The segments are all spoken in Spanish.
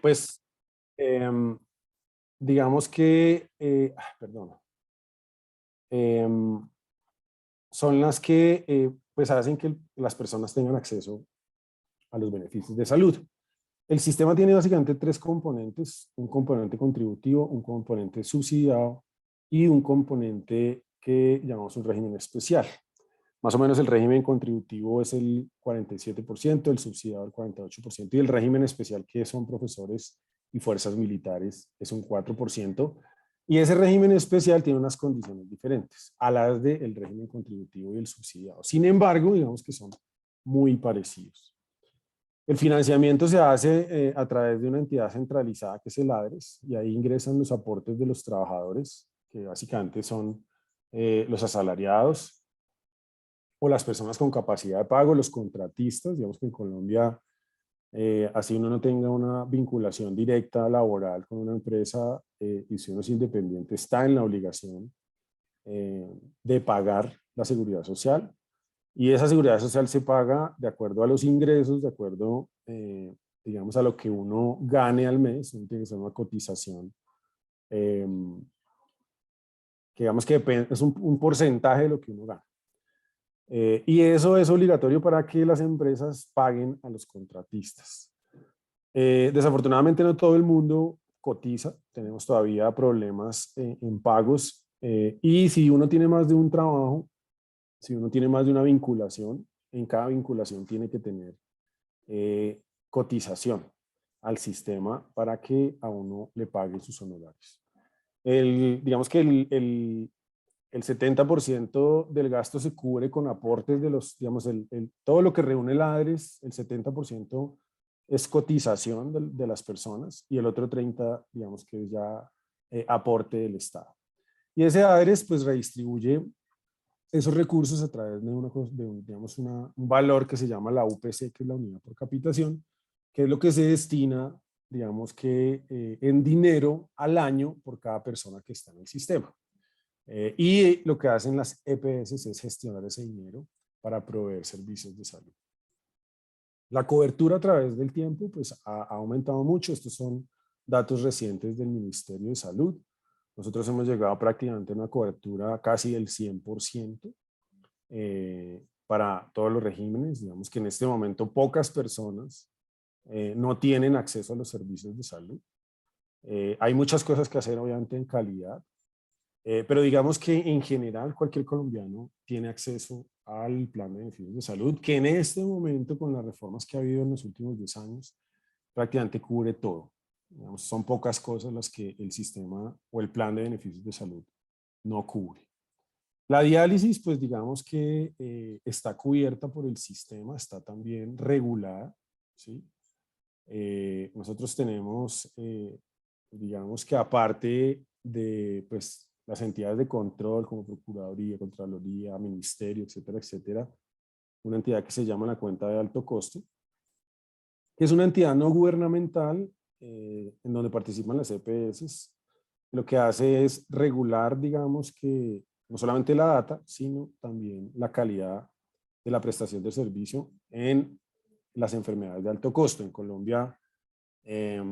Pues em, digamos que, perdón, em, son las que pues hacen que las personas tengan acceso a los beneficios de salud. El sistema tiene básicamente tres componentes: un componente contributivo, un componente subsidiado y un componente que llamamos un régimen especial. Más o menos el régimen contributivo es el 47%, el subsidiado el 48% y el régimen especial, que son profesores y fuerzas militares, es un 4%. Y ese régimen especial tiene unas condiciones diferentes a las del régimen contributivo y el subsidiado. Sin embargo, digamos que son muy parecidos. El financiamiento se hace a través de una entidad centralizada que es el ADRES, y ahí ingresan los aportes de los trabajadores, que básicamente son los asalariados o las personas con capacidad de pago, los contratistas. Digamos que en Colombia, así uno no tenga una vinculación directa laboral con una empresa, y si uno es independiente, está en la obligación de pagar la seguridad social. Y esa seguridad social se paga de acuerdo a los ingresos, de acuerdo, digamos, a lo que uno gane al mes. No tiene que ser una cotización, eh, que digamos que es un porcentaje de lo que uno gana. Y eso es obligatorio para que las empresas paguen a los contratistas. Desafortunadamente no todo el mundo cotiza, tenemos todavía problemas en pagos, y si uno tiene más de un trabajo, si uno tiene más de una vinculación, en cada vinculación tiene que tener cotización al sistema para que a uno le paguen sus honorarios. Digamos que el 70% del gasto se cubre con aportes de los, digamos, todo lo que reúne el ADRES. El 70% es cotización de las personas, y el otro 30%, digamos, que es ya aporte del Estado. Y ese ADRES pues redistribuye esos recursos a través digamos, un valor que se llama la UPC, que es la unidad por capitación, que es lo que se destina, digamos, que en dinero al año por cada persona que está en el sistema. Y lo que hacen las EPS es gestionar ese dinero para proveer servicios de salud. La cobertura a través del tiempo pues ha aumentado mucho. Estos son datos recientes del Ministerio de Salud. Nosotros hemos llegado prácticamente a una cobertura casi del 100%, para todos los regímenes. Digamos que en este momento pocas personas no tienen acceso a los servicios de salud. Hay muchas cosas que hacer, obviamente, en calidad, pero digamos que en general cualquier colombiano tiene acceso al plan de beneficios de salud, que en este momento, con las reformas que ha habido en los últimos 10 años, prácticamente cubre todo. Digamos, son pocas cosas las que el sistema o el plan de beneficios de salud no cubre. La diálisis, pues digamos que está cubierta por el sistema, está también regulada, ¿sí? Nosotros tenemos, digamos que aparte de pues, las entidades de control como Procuraduría, Contraloría, Ministerio, etcétera, etcétera, una entidad que se llama la cuenta de alto costo, que es una entidad no gubernamental, en donde participan las EPS. Lo que hace es regular, digamos, que no solamente la data, sino también la calidad de la prestación del servicio en las enfermedades de alto costo. En Colombia eh,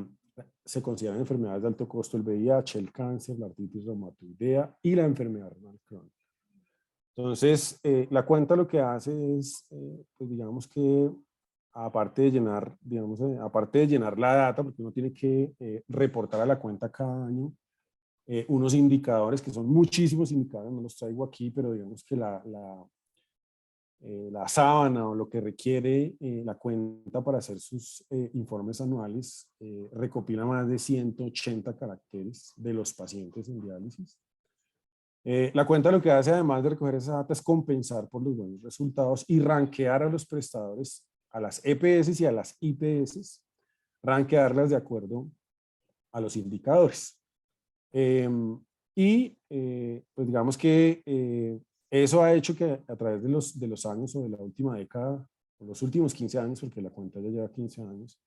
se consideran enfermedades de alto costo el VIH, el cáncer, la artritis reumatoidea y la enfermedad renal crónica. Entonces, la cuenta lo que hace es, pues digamos que aparte de llenar, digamos, aparte de llenar la data, porque uno tiene que reportar a la cuenta cada año unos indicadores, que son muchísimos indicadores, no los traigo aquí, pero digamos que la sábana o lo que requiere la cuenta para hacer sus informes anuales recopila más de 180 caracteres de los pacientes en diálisis. La cuenta lo que hace, además de recoger esa data, es compensar por los buenos resultados y rankear a los prestadores, a las EPS y a las IPS, rankearlas de acuerdo a los indicadores. Pues digamos que eso ha hecho que a través de los años o de la última década, o los últimos 15 años, porque la cuenta ya lleva 15 años,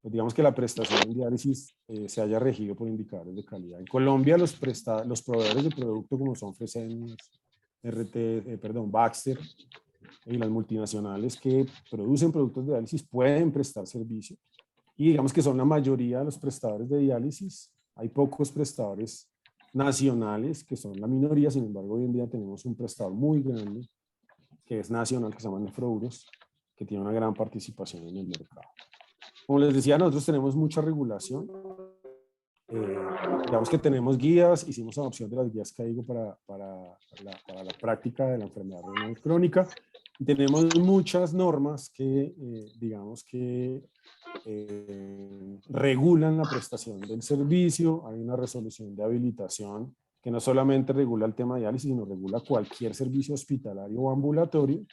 pues digamos que la prestación en diálisis se haya regido por indicadores de calidad. En Colombia los proveedores de producto, como son Fresenius, Baxter y las multinacionales que producen productos de diálisis, pueden prestar servicio y digamos que son la mayoría de los prestadores de diálisis. Hay pocos prestadores nacionales que son la minoría, sin embargo hoy en día tenemos un prestador muy grande que es nacional, que se llama Nefrouros, que tiene una gran participación en el mercado. Como les decía, nosotros tenemos mucha regulación. Digamos que tenemos guías, hicimos adopción de las guías CAIGO para la práctica de la enfermedad renal crónica. Y tenemos muchas normas que, digamos que regulan la prestación del servicio. Hay una resolución de habilitación que no solamente regula el tema de diálisis, sino regula cualquier servicio hospitalario o ambulatorio.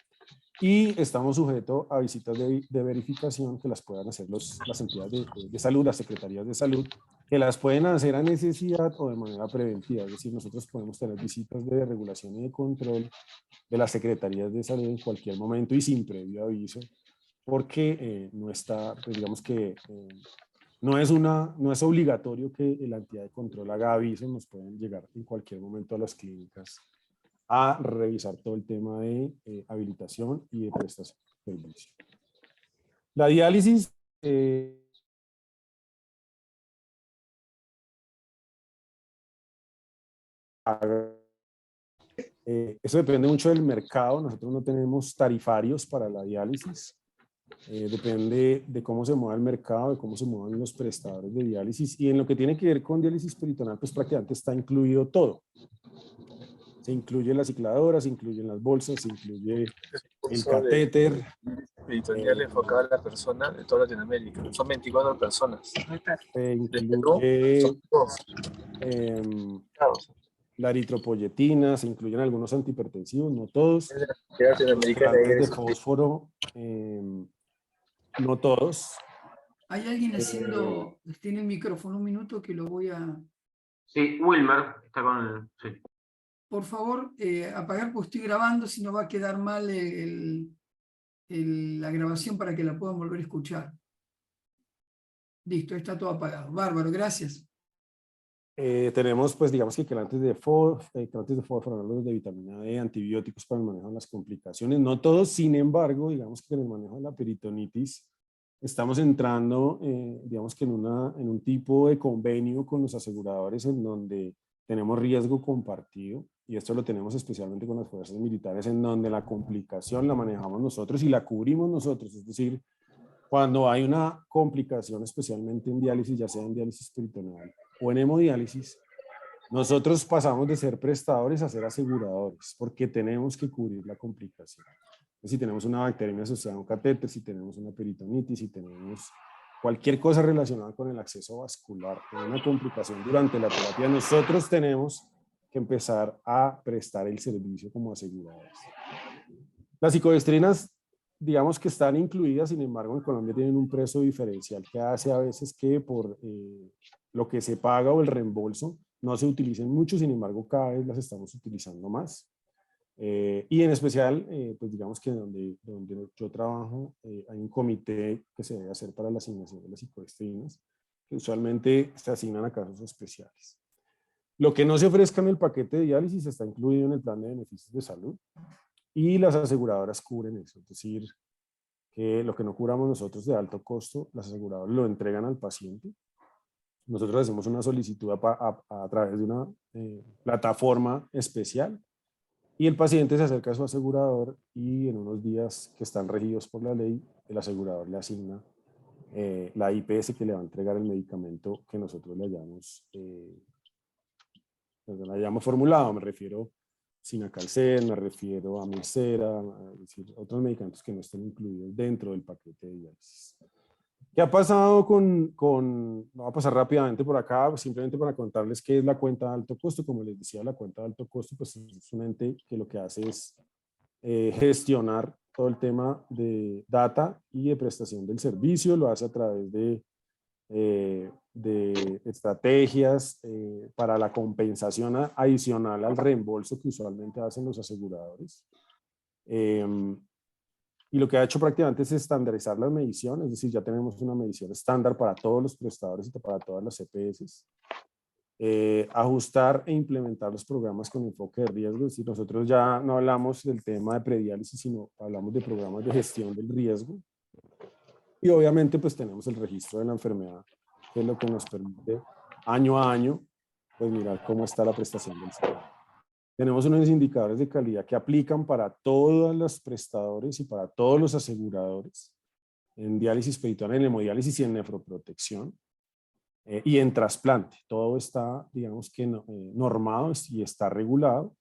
Y estamos sujetos a visitas de verificación que las puedan hacer las entidades de salud, las secretarías de salud, que las pueden hacer a necesidad o de manera preventiva. Es decir, nosotros podemos tener visitas de regulación y de control de las secretarías de salud en cualquier momento y sin previo aviso, porque no está, pues digamos que no es obligatorio que la entidad de control haga aviso, nos pueden llegar en cualquier momento a las clínicas a revisar todo el tema de habilitación y de prestación de servicio. La diálisis eso depende mucho del mercado. Nosotros no tenemos tarifarios para la diálisis. Depende de cómo se mueva el mercado, de cómo se muevan los prestadores de diálisis. Y en lo que tiene que ver con diálisis peritoneal, pues prácticamente está incluido todo. Se incluye la cicladora, se incluyen las bolsas, se incluye el catéter. Peritoneal enfocado a la persona de toda Latinoamérica. Son 24 personas. Se incluye la eritropoyetina, se incluyen algunos antihipertensivos, no todos. Los quelantes de fósforo, no todos. Hay alguien haciendo, tiene el micrófono, un minuto que lo voy a... Sí, Wilmer está con el... Sí. Por favor, apagar porque estoy grabando, si no va a quedar mal la grabación para que la puedan volver a escuchar. Listo, está todo apagado. Bárbaro, gracias. Tenemos, pues, digamos que quelantes de fósforo, los de vitamina D, antibióticos para el manejo de las complicaciones. No todos, sin embargo, digamos que en el manejo de la peritonitis estamos entrando, digamos que en un tipo de convenio con los aseguradores en donde tenemos riesgo compartido, y esto lo tenemos especialmente con las fuerzas militares, en donde la complicación la manejamos nosotros y la cubrimos nosotros. Es decir, cuando hay una complicación, especialmente en diálisis, ya sea en diálisis peritoneal o en hemodiálisis, nosotros pasamos de ser prestadores a ser aseguradores, porque tenemos que cubrir la complicación. Si tenemos una bacteria asociada a un catéter, si tenemos una peritonitis, si tenemos cualquier cosa relacionada con el acceso vascular, con una complicación durante la terapia, nosotros tenemos que empezar a prestar el servicio como aseguradores. Las psicoestrinas, digamos que están incluidas, sin embargo, en Colombia tienen un precio diferencial que hace a veces que por lo que se paga o el reembolso no se utilicen mucho, sin embargo, cada vez las estamos utilizando más. Y en especial, pues digamos que donde yo trabajo, hay un comité que se debe hacer para la asignación de las psicoestrinas, que usualmente se asignan a casos especiales. Lo que no se ofrezca en el paquete de diálisis está incluido en el plan de beneficios de salud y las aseguradoras cubren eso. Es decir, que lo que no cubramos nosotros de alto costo, las aseguradoras lo entregan al paciente. Nosotros hacemos una solicitud a través de una plataforma especial y el paciente se acerca a su asegurador y en unos días que están regidos por la ley, el asegurador le asigna la IPS que le va a entregar el medicamento que nosotros le hayamos formulado. Me refiero Sinacalcet, me refiero a Mircera, es decir, otros medicamentos que no estén incluidos dentro del paquete de diálisis. ¿Qué ha pasado voy a pasar rápidamente por acá, simplemente para contarles qué es la cuenta de alto costo? Como les decía, la cuenta de alto costo pues, es un ente que lo que hace es gestionar todo el tema de data y de prestación del servicio, lo hace a través de estrategias para la compensación adicional al reembolso que usualmente hacen los aseguradores. Y lo que ha hecho prácticamente es estandarizar las mediciones, es decir, ya tenemos una medición estándar para todos los prestadores y para todas las EPS. Ajustar e implementar los programas con enfoque de riesgo, es decir, nosotros ya no hablamos del tema de prediálisis, sino hablamos de programas de gestión del riesgo. Y obviamente pues tenemos el registro de la enfermedad, que es lo que nos permite año a año pues mirar cómo está la prestación del servicio. Tenemos unos indicadores de calidad que aplican para todos los prestadores y para todos los aseguradores en diálisis peritoneal, en hemodiálisis y en nefroprotección. Y en trasplante. Todo está, digamos que normado y está regulado.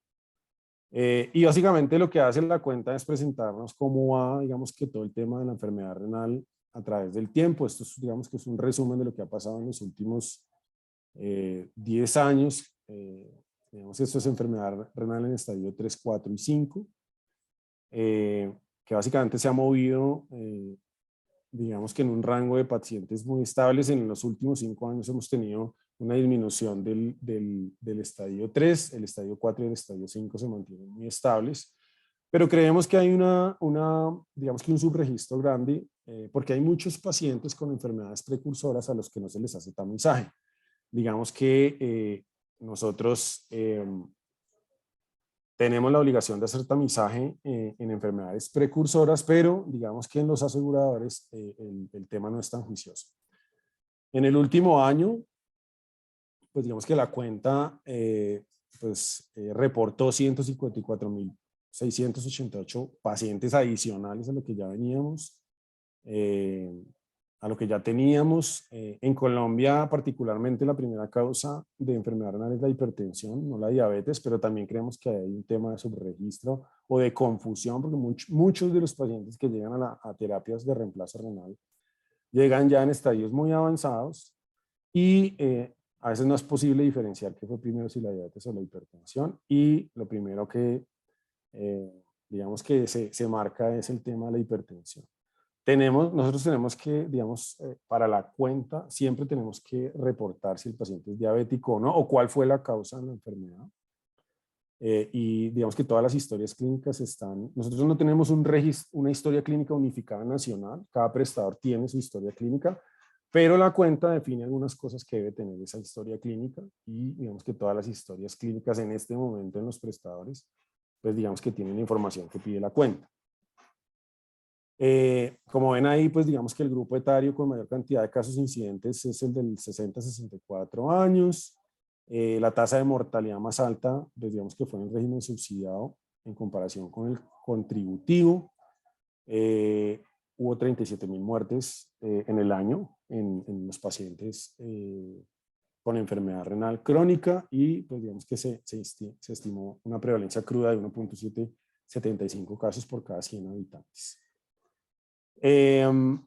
Y básicamente lo que hace la cuenta es presentarnos cómo va, digamos que todo el tema de la enfermedad renal a través del tiempo. Esto es, digamos que es un resumen de lo que ha pasado en los últimos 10 años. Digamos que esto es enfermedad renal en estadio 3, 4 y 5, que básicamente se ha movido, digamos que en un rango de pacientes muy estables. En los últimos 5 años hemos tenido una disminución del estadio 3, el estadio 4 y el estadio 5 se mantienen muy estables, pero creemos que hay digamos que un subregistro grande, porque hay muchos pacientes con enfermedades precursoras a los que no se les hace tamizaje. Digamos que nosotros tenemos la obligación de hacer tamizaje en enfermedades precursoras, pero digamos que en los aseguradores el tema no es tan juicioso. En el último año, pues digamos que la cuenta reportó 154.688 pacientes adicionales a lo que ya veníamos, a lo que ya teníamos. En Colombia, particularmente, la primera causa de enfermedad renal es la hipertensión, no la diabetes, pero también creemos que hay un tema de subregistro o de confusión, porque muchos de los pacientes que llegan a terapias de reemplazo renal llegan ya en estadios muy avanzados y a veces no es posible diferenciar qué fue primero, si la diabetes o la hipertensión, y lo primero que digamos que se marca es el tema de la hipertensión. Nosotros tenemos que, digamos, para la cuenta, siempre tenemos que reportar si el paciente es diabético o no, o cuál fue la causa de la enfermedad. Y digamos que todas las historias clínicas están, nosotros no tenemos una historia clínica unificada nacional, cada prestador tiene su historia clínica, pero la cuenta define algunas cosas que debe tener esa historia clínica, y digamos que todas las historias clínicas en este momento en los prestadores, pues digamos que tienen la información que pide la cuenta. Como ven ahí, pues digamos que el grupo etario con mayor cantidad de casos incidentes es el del 60-64 años. La tasa de mortalidad más alta, pues digamos que fue en el régimen subsidiado en comparación con el contributivo. Hubo 37.000 muertes en el año en los pacientes con enfermedad renal crónica, y pues digamos que se estimó una prevalencia cruda de 1.775 casos por cada 100 habitantes. En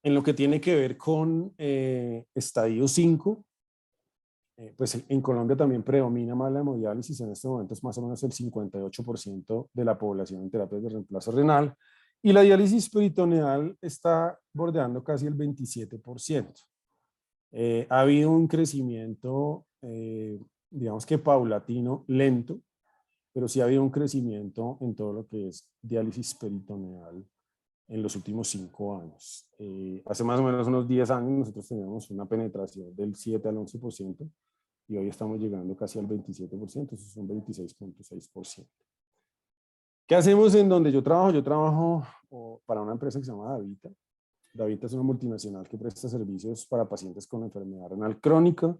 lo que tiene que ver con estadio 5, pues en Colombia también predomina más la hemodiálisis. En este momento es más o menos el 58% de la población en terapias de reemplazo renal, y la diálisis peritoneal está bordeando casi el 27%. Ha habido un crecimiento, digamos que paulatino, lento, pero sí ha habido un crecimiento en todo lo que es diálisis peritoneal en los últimos 5 años. Hace más o menos unos 10 años nosotros teníamos una penetración del 7 al 11%, y hoy estamos llegando casi al 27%, eso es un 26.6%. ¿Qué hacemos en donde yo trabajo? Yo trabajo para una empresa que se llama Davita. Davita es una multinacional que presta servicios para pacientes con enfermedad renal crónica.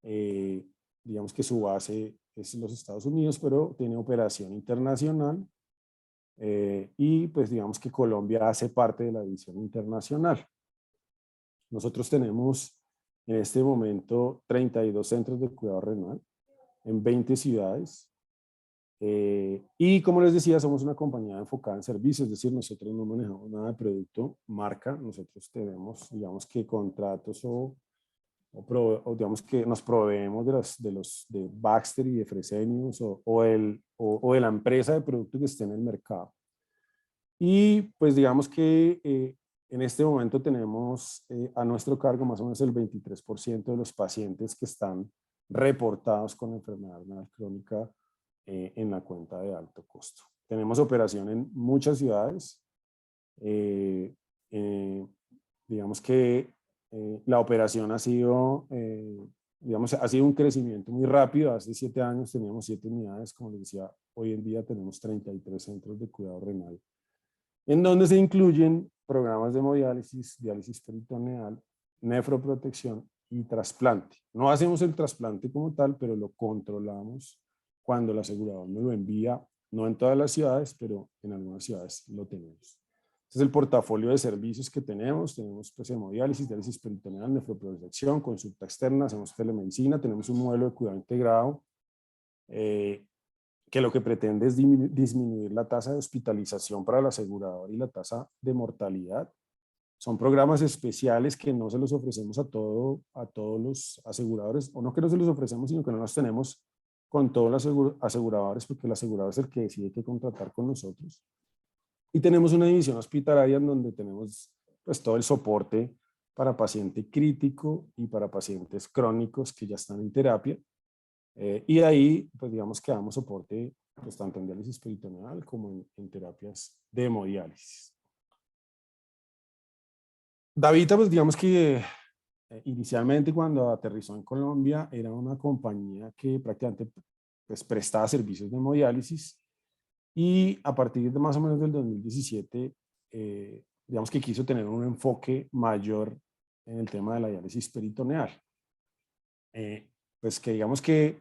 Digamos que su base es en los Estados Unidos, pero tiene operación internacional. Y pues digamos que Colombia hace parte de la división internacional. Nosotros tenemos en este momento 32 centros de cuidado renal en 20 ciudades. Y como les decía, somos una compañía enfocada en servicios, es decir, nosotros no manejamos nada de producto, marca. Nosotros tenemos, digamos que contratos o digamos que nos proveemos de Baxter y de Fresenius o de la empresa de producto que esté en el mercado. Y pues digamos que en este momento tenemos a nuestro cargo más o menos el 23% de los pacientes que están reportados con enfermedad renal crónica en la cuenta de alto costo. Tenemos operación en muchas ciudades. Digamos que la operación ha sido, ha sido un crecimiento muy rápido. Hace 7 años teníamos 7 unidades, como les decía, hoy en día tenemos 33 centros de cuidado renal en donde se incluyen programas de hemodiálisis, diálisis peritoneal, nefroprotección y trasplante. No hacemos el trasplante como tal, pero lo controlamos cuando el asegurador nos lo envía, no en todas las ciudades, pero en algunas ciudades lo tenemos. Este es el portafolio de servicios que tenemos. Tenemos pues, hemodiálisis, diálisis peritoneal, nefroprotección, consulta externa, hacemos telemedicina, tenemos un modelo de cuidado integrado que lo que pretende es disminuir la tasa de hospitalización para el asegurador y la tasa de mortalidad. Son programas especiales que no se los ofrecemos a todos los aseguradores, o no que no se los ofrecemos, sino que no los tenemos con todos los aseguradores, porque el asegurador es el que decide qué contratar con nosotros. Y tenemos una división hospitalaria en donde tenemos pues, todo el soporte para paciente crítico y para pacientes crónicos que ya están en terapia. Y ahí, pues digamos que damos soporte pues, tanto en diálisis peritoneal como en terapias de hemodiálisis. Davita, pues digamos que inicialmente cuando aterrizó en Colombia era una compañía que prácticamente pues, prestaba servicios de hemodiálisis y a partir de más o menos del 2017, digamos que quiso tener un enfoque mayor en el tema de la diálisis peritoneal. Pues que digamos que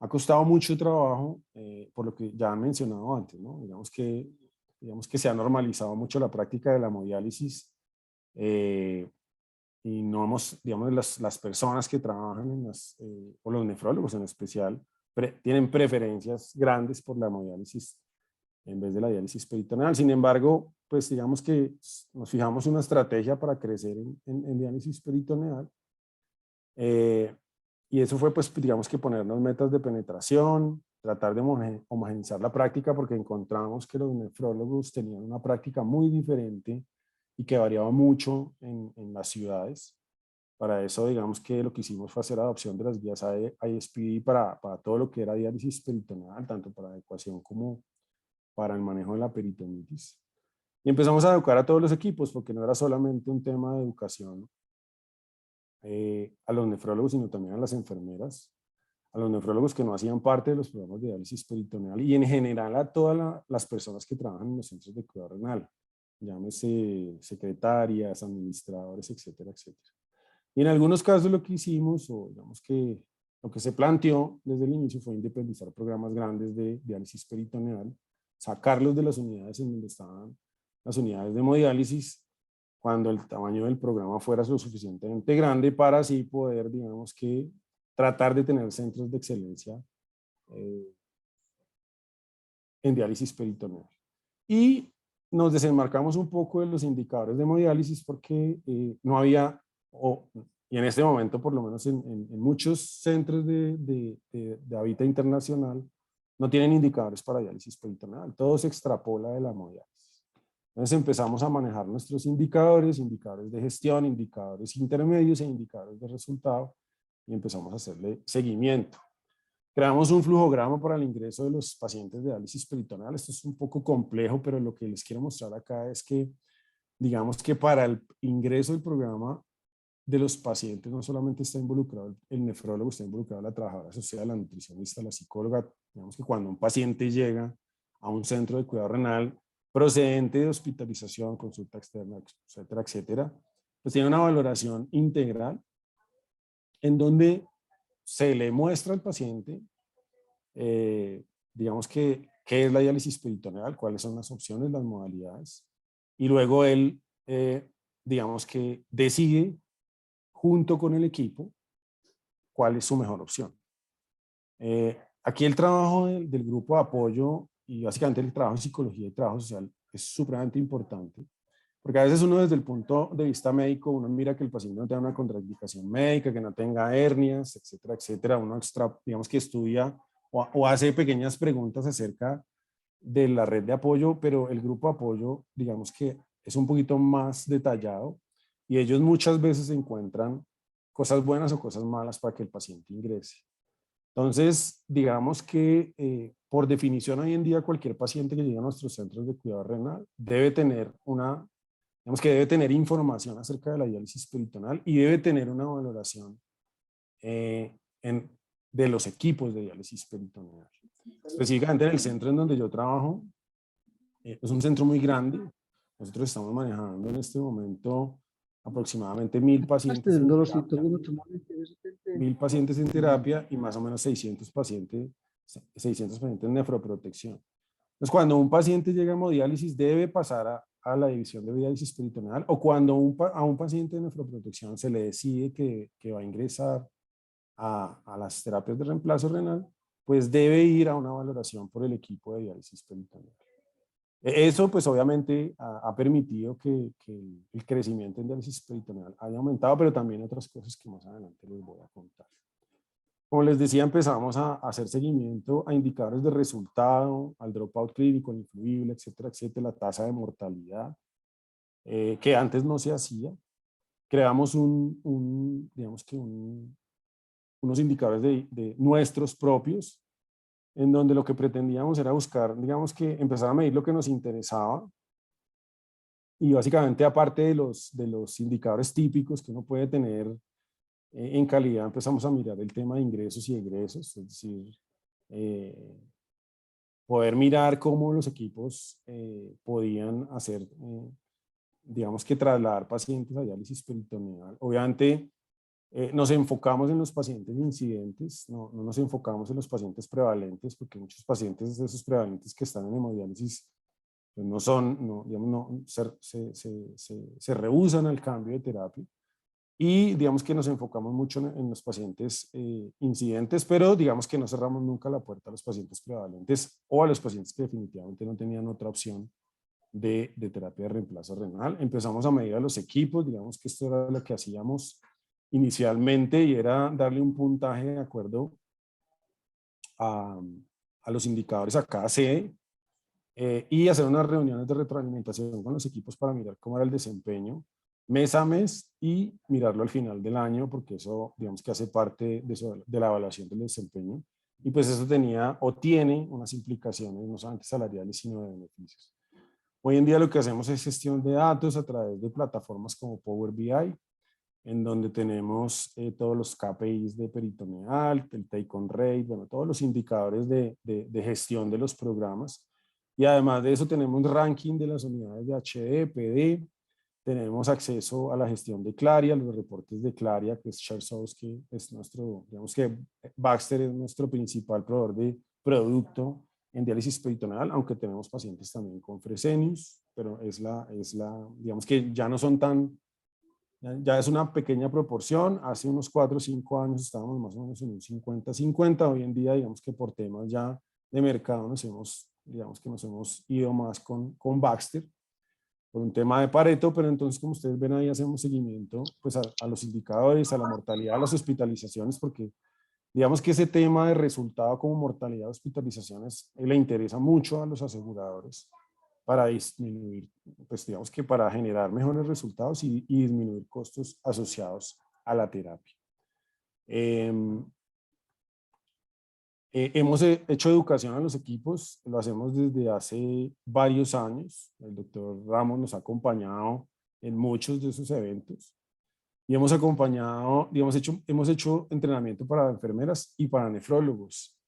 ha costado mucho trabajo, por lo que ya han mencionado antes, ¿no? Digamos que se ha normalizado mucho la práctica de la hemodiálisis y no hemos, digamos, las personas que trabajan en o los nefrólogos en especial, tienen preferencias grandes por la hemodiálisis en vez de la diálisis peritoneal. Sin embargo, pues digamos que nos fijamos una estrategia para crecer en diálisis peritoneal. Y eso fue, pues, digamos que ponernos metas de penetración, tratar de homogeneizar la práctica, porque encontramos que los nefrólogos tenían una práctica muy diferente y que variaba mucho en las ciudades. Para eso, digamos que lo que hicimos fue hacer adopción de las guías ISPD para todo lo que era diálisis peritoneal, tanto para adecuación como para el manejo de la peritonitis. Y empezamos a educar a todos los equipos, porque no era solamente un tema de educación a los nefrólogos, sino también a las enfermeras, a los nefrólogos que no hacían parte de los programas de diálisis peritoneal y en general a todas las personas que trabajan en los centros de cuidado renal, llámese secretarias, administradores, etcétera, etcétera. Y en algunos casos lo que hicimos, o digamos que lo que se planteó desde el inicio fue independizar programas grandes de diálisis peritoneal, sacarlos de las unidades en donde estaban las unidades de hemodiálisis, cuando el tamaño del programa fuera lo suficientemente grande para así poder, digamos que, tratar de tener centros de excelencia en diálisis peritoneal. Y nos desenmarcamos un poco de los indicadores de hemodiálisis porque no había, y en este momento por lo menos en muchos centros de Davita Internacional, no tienen indicadores para diálisis peritoneal. Todo se extrapola de la hemodiálisis. Entonces empezamos a manejar nuestros indicadores de gestión, indicadores intermedios e indicadores de resultado y empezamos a hacerle seguimiento. Creamos un flujograma para el ingreso de los pacientes de diálisis peritoneal. Esto es un poco complejo, pero lo que les quiero mostrar acá es que, digamos que para el ingreso del programa de los pacientes no solamente está involucrado el nefrólogo, está involucrado la trabajadora social, la nutricionista, la psicóloga. Digamos que cuando un paciente llega a un centro de cuidado renal, procedente de hospitalización, consulta externa, etcétera, etcétera, pues tiene una valoración integral en donde se le muestra al paciente, digamos que qué es la diálisis peritoneal, cuáles son las opciones, las modalidades, y luego él, digamos que decide junto con el equipo cuál es su mejor opción. Aquí el trabajo del grupo de apoyo y básicamente el trabajo de psicología y trabajo social es supremamente importante, porque a veces uno desde el punto de vista médico, uno mira que el paciente no tenga una contraindicación médica, que no tenga hernias, etcétera, etcétera. Uno digamos que estudia o hace pequeñas preguntas acerca de la red de apoyo, pero el grupo de apoyo, digamos que es un poquito más detallado y ellos muchas veces encuentran cosas buenas o cosas malas para que el paciente ingrese. Entonces, digamos que por definición hoy en día cualquier paciente que llegue a nuestros centros de cuidado renal debe tener digamos que debe tener información acerca de la diálisis peritoneal y debe tener una valoración de los equipos de diálisis peritoneal. Específicamente en el centro en donde yo trabajo, es un centro muy grande, Nosotros estamos manejando en este momento aproximadamente 1000 pacientes Este en dolorcito, terapia, algunos tumores que ves, 1000 pacientes en terapia y más o menos 600 pacientes en nefroprotección. Entonces, cuando un paciente llega a hemodiálisis, debe pasar a la división de diálisis peritoneal, o cuando a un paciente de nefroprotección se le decide que va a ingresar a las terapias de reemplazo renal, pues debe ir a una valoración por el equipo de diálisis peritoneal. Eso, pues obviamente, ha permitido que el crecimiento en diálisis peritoneal haya aumentado, pero también otras cosas que más adelante les voy a contar. Como les decía, empezamos a hacer seguimiento a indicadores de resultado, al dropout clínico, al influible, etcétera, etcétera, la tasa de mortalidad, que antes no se hacía. Creamos digamos que unos indicadores de nuestros propios, en donde lo que pretendíamos era buscar, digamos que empezar a medir lo que nos interesaba, y básicamente aparte de los indicadores típicos que uno puede tener en calidad, empezamos a mirar el tema de ingresos y egresos, es decir, poder mirar cómo los equipos podían hacer, digamos que trasladar pacientes a diálisis peritoneal. Obviamente nos enfocamos en los pacientes incidentes, no nos enfocamos en los pacientes prevalentes, porque muchos pacientes de esos prevalentes que están en hemodiálisis pues no son, digamos, se rehúsan al cambio de terapia. Y digamos que nos enfocamos mucho en los pacientes incidentes, pero digamos que no cerramos nunca la puerta a los pacientes prevalentes o a los pacientes que definitivamente no tenían otra opción de terapia de reemplazo renal. Empezamos a medir a los equipos, digamos que esto era lo que hacíamos inicialmente, y era darle un puntaje de acuerdo a los indicadores a cada sede, y hacer unas reuniones de retroalimentación con los equipos para mirar cómo era el desempeño mes a mes y mirarlo al final del año, porque eso digamos que hace parte de la evaluación del desempeño, y pues eso tenía o tiene unas implicaciones no solamente salariales sino de beneficios. Hoy en día lo que hacemos es gestión de datos a través de plataformas como Power BI, en donde tenemos todos los KPIs de peritoneal, el take-on rate, bueno, todos los indicadores de gestión de los programas. Y además de eso tenemos ranking de las unidades de HD, PD, tenemos acceso a la gestión de Claria, los reportes de Claria, que es ShareSource, que es nuestro, digamos que Baxter es nuestro principal proveedor de producto en diálisis peritoneal, aunque tenemos pacientes también con Fresenius, pero digamos que ya no son tan, ya es una pequeña proporción. Hace unos 4 o 5 años estábamos más o menos en un 50-50, hoy en día digamos que por temas ya de mercado digamos que nos hemos ido más con Baxter, por un tema de Pareto, pero entonces como ustedes ven ahí hacemos seguimiento pues a los indicadores, a la mortalidad, a las hospitalizaciones, porque digamos que ese tema de resultado como mortalidad, hospitalizaciones, le interesa mucho a los aseguradores para disminuir, pues digamos que para generar mejores resultados y disminuir costos asociados a la terapia. Hemos hecho educación a los equipos, lo hacemos desde hace varios años. El doctor Ramos nos ha acompañado en muchos de esos eventos y hemos acompañado, digamos, hemos hecho entrenamiento para enfermeras y para nefrólogos.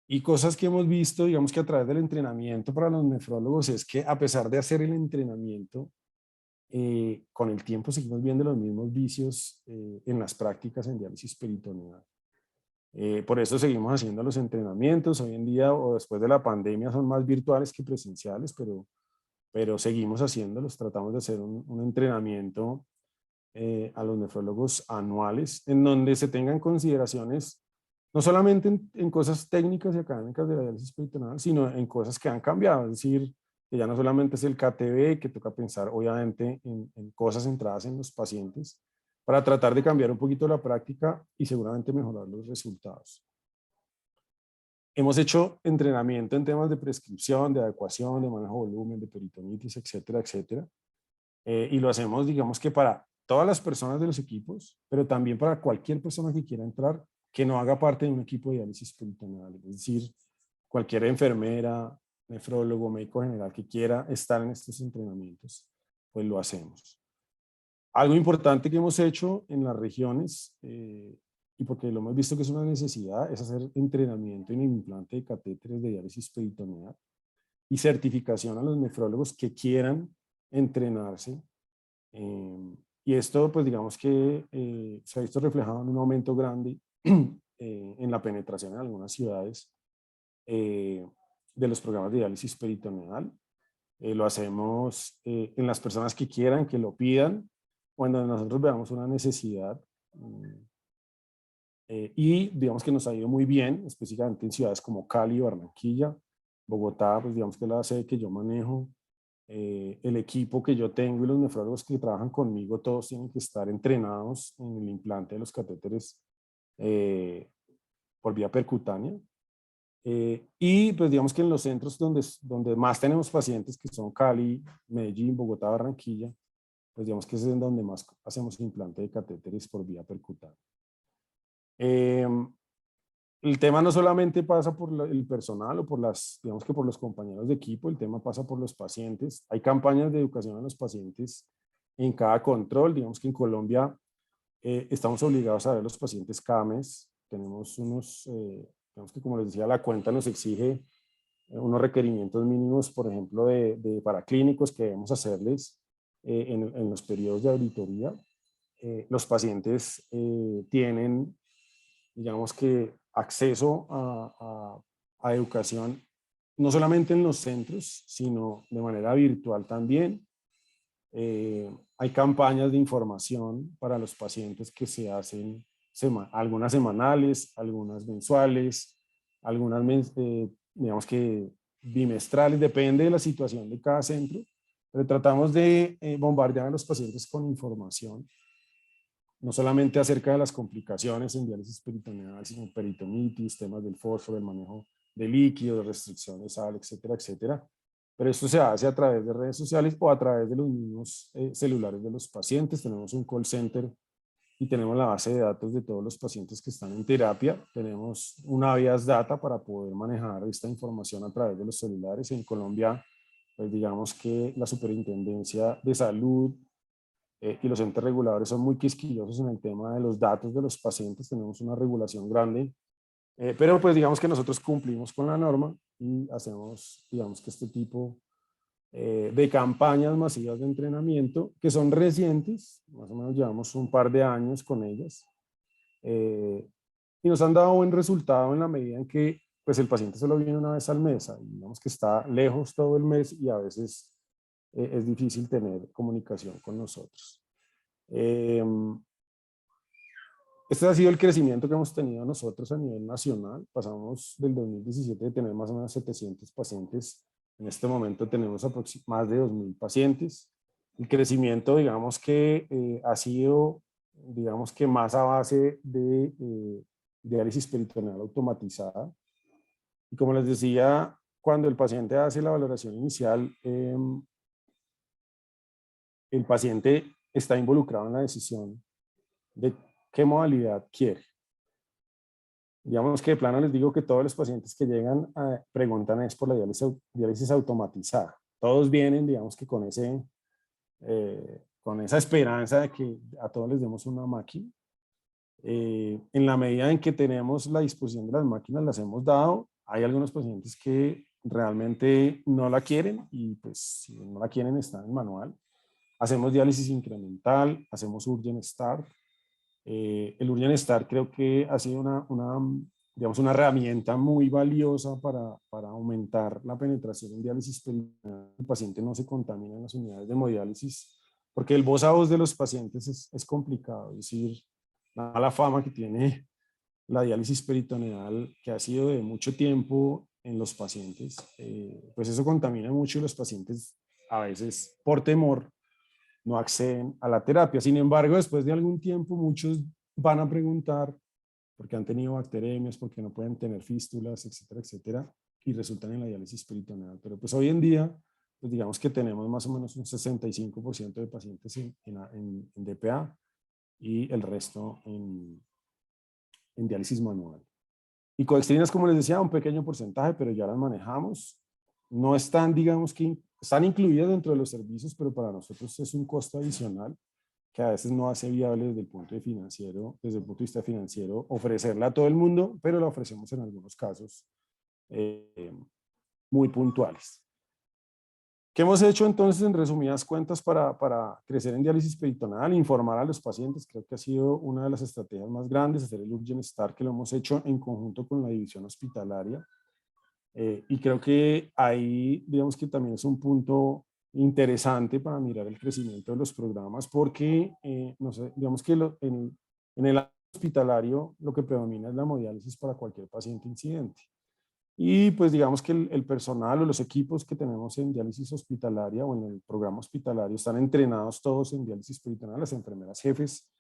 Y cosas que hemos visto, digamos que a través del entrenamiento para los nefrólogos, es que a pesar de hacer el entrenamiento, con el tiempo seguimos viendo los mismos vicios en las prácticas en diálisis peritoneal. Por eso seguimos haciendo los entrenamientos. Hoy en día o después de la pandemia son más virtuales que presenciales, pero seguimos haciéndolos. Tratamos de hacer un entrenamiento a los nefrólogos anuales, en donde se tengan consideraciones no solamente en cosas técnicas y académicas de la diálisis peritoneal, sino en cosas que han cambiado. Es decir, que ya no solamente es el KTB, que toca pensar obviamente en cosas centradas en los pacientes, para tratar de cambiar un poquito la práctica y seguramente mejorar los resultados. Hemos hecho entrenamiento en temas de prescripción, de adecuación, de manejo de volumen, de peritonitis, etcétera, etcétera. Y lo hacemos, digamos que para todas las personas de los equipos, pero también para cualquier persona que quiera entrar, que no haga parte de un equipo de diálisis peritoneal. Es decir, cualquier enfermera, nefrólogo, médico general que quiera estar en estos entrenamientos, pues lo hacemos. Algo importante que hemos hecho en las regiones, y porque lo hemos visto que es una necesidad, es hacer entrenamiento en el implante de catéteres de diálisis peritoneal y certificación a los nefrólogos que quieran entrenarse. Y esto, pues digamos que se ha visto reflejado en un aumento grande en la penetración en algunas ciudades de los programas de diálisis peritoneal. Lo hacemos en las personas que quieran, que lo pidan, cuando nosotros veamos una necesidad. Y digamos que nos ha ido muy bien, específicamente en ciudades como Cali, Barranquilla, Bogotá, pues digamos que es la sede que yo manejo. El equipo que yo tengo y los nefrólogos que trabajan conmigo, todos tienen que estar entrenados en el implante de los catéteres por vía percutánea. Y pues digamos que en los centros donde más tenemos pacientes, que son Cali, Medellín, Bogotá, Barranquilla, pues digamos que es en donde más hacemos implante de catéteres por vía percutánea. El tema no solamente pasa por el personal o por digamos que por los compañeros de equipo, el tema pasa por los pacientes. Hay campañas de educación a los pacientes en cada control. Digamos que en Colombia estamos obligados a ver los pacientes cada mes. Tenemos unos, digamos que como les decía, la cuenta nos exige unos requerimientos mínimos, por ejemplo, de paraclínicos que debemos hacerles en los periodos de auditoría. Los pacientes tienen, digamos que, acceso a educación, no solamente en los centros, sino de manera virtual también. Hay campañas de información para los pacientes que se hacen, algunas semanales, algunas mensuales, algunas, digamos que bimestrales, depende de la situación de cada centro, pero tratamos de bombardear a los pacientes con información, no solamente acerca de las complicaciones en diálisis peritoneal, sino peritonitis, temas del fósforo, del manejo de líquidos, restricción de sal, etcétera, etcétera. Pero esto se hace a través de redes sociales o a través de los mismos celulares de los pacientes. Tenemos un call center y tenemos la base de datos de todos los pacientes que están en terapia. Tenemos una Avias Data para poder manejar esta información a través de los celulares. En Colombia, pues digamos que la Superintendencia de Salud y los entes reguladores son muy quisquillosos en el tema de los datos de los pacientes. Tenemos una regulación grande, pero pues digamos que nosotros cumplimos con la norma y hacemos, digamos que este tipo de campañas masivas de entrenamiento que son recientes, más o menos llevamos un par de años con ellas, y nos han dado buen resultado en la medida en que pues el paciente solo viene una vez al mes, y digamos que está lejos todo el mes y a veces es difícil tener comunicación con nosotros. Este ha sido el crecimiento que hemos tenido nosotros a nivel nacional. Pasamos del 2017 de tener más o menos 700 pacientes. En este momento tenemos más de 2.000 pacientes. El crecimiento, digamos que ha sido, digamos que más a base de diálisis peritoneal automatizada. Y como les decía, cuando el paciente hace la valoración inicial, el paciente está involucrado en la decisión de qué modalidad quiere. Digamos que de plano les digo que todos los pacientes que llegan preguntan es por la diálisis automatizada. Todos vienen, digamos que con esa esperanza de que a todos les demos una máquina. En la medida en que tenemos la disposición de las máquinas, las hemos dado. Hay algunos pacientes que realmente no la quieren y pues si no la quieren están en manual. Hacemos diálisis incremental, hacemos Urgent Start. El Urgent Start creo que ha sido digamos, una herramienta muy valiosa para aumentar la penetración en diálisis peritoneal. El paciente no se contamina en las unidades de hemodiálisis, porque el voz a voz de los pacientes es complicado. Es decir, la mala fama que tiene la diálisis peritoneal, que ha sido de mucho tiempo en los pacientes, pues eso contamina mucho y los pacientes a veces por temor no acceden a la terapia. Sin embargo, después de algún tiempo, muchos van a preguntar porque han tenido bacteremias, porque no pueden tener fístulas, etcétera, etcétera, y resultan en la diálisis peritoneal. Pero pues hoy en día, pues digamos que tenemos más o menos un 65% de pacientes en DPA y el resto en diálisis manual. Y coextrinas, como les decía, un pequeño porcentaje, pero ya las manejamos. No están, digamos que están incluidas dentro de los servicios, pero para nosotros es un costo adicional que a veces no hace viable desde el punto de vista financiero, ofrecerla a todo el mundo, pero la ofrecemos en algunos casos muy puntuales. ¿Qué hemos hecho entonces en resumidas cuentas para crecer en diálisis peritoneal? Informar a los pacientes, creo que ha sido una de las estrategias más grandes, hacer el Urgent Start, que lo hemos hecho en conjunto con la división hospitalaria. Y creo que ahí, digamos que también es un punto interesante para mirar el crecimiento de los programas, porque, no sé, digamos que en el hospitalario lo que predomina es la hemodiálisis para cualquier paciente incidente. Y pues digamos que el personal o los equipos que tenemos en diálisis hospitalaria o en el programa hospitalario están entrenados todos en diálisis peritoneal, las enfermeras jefes,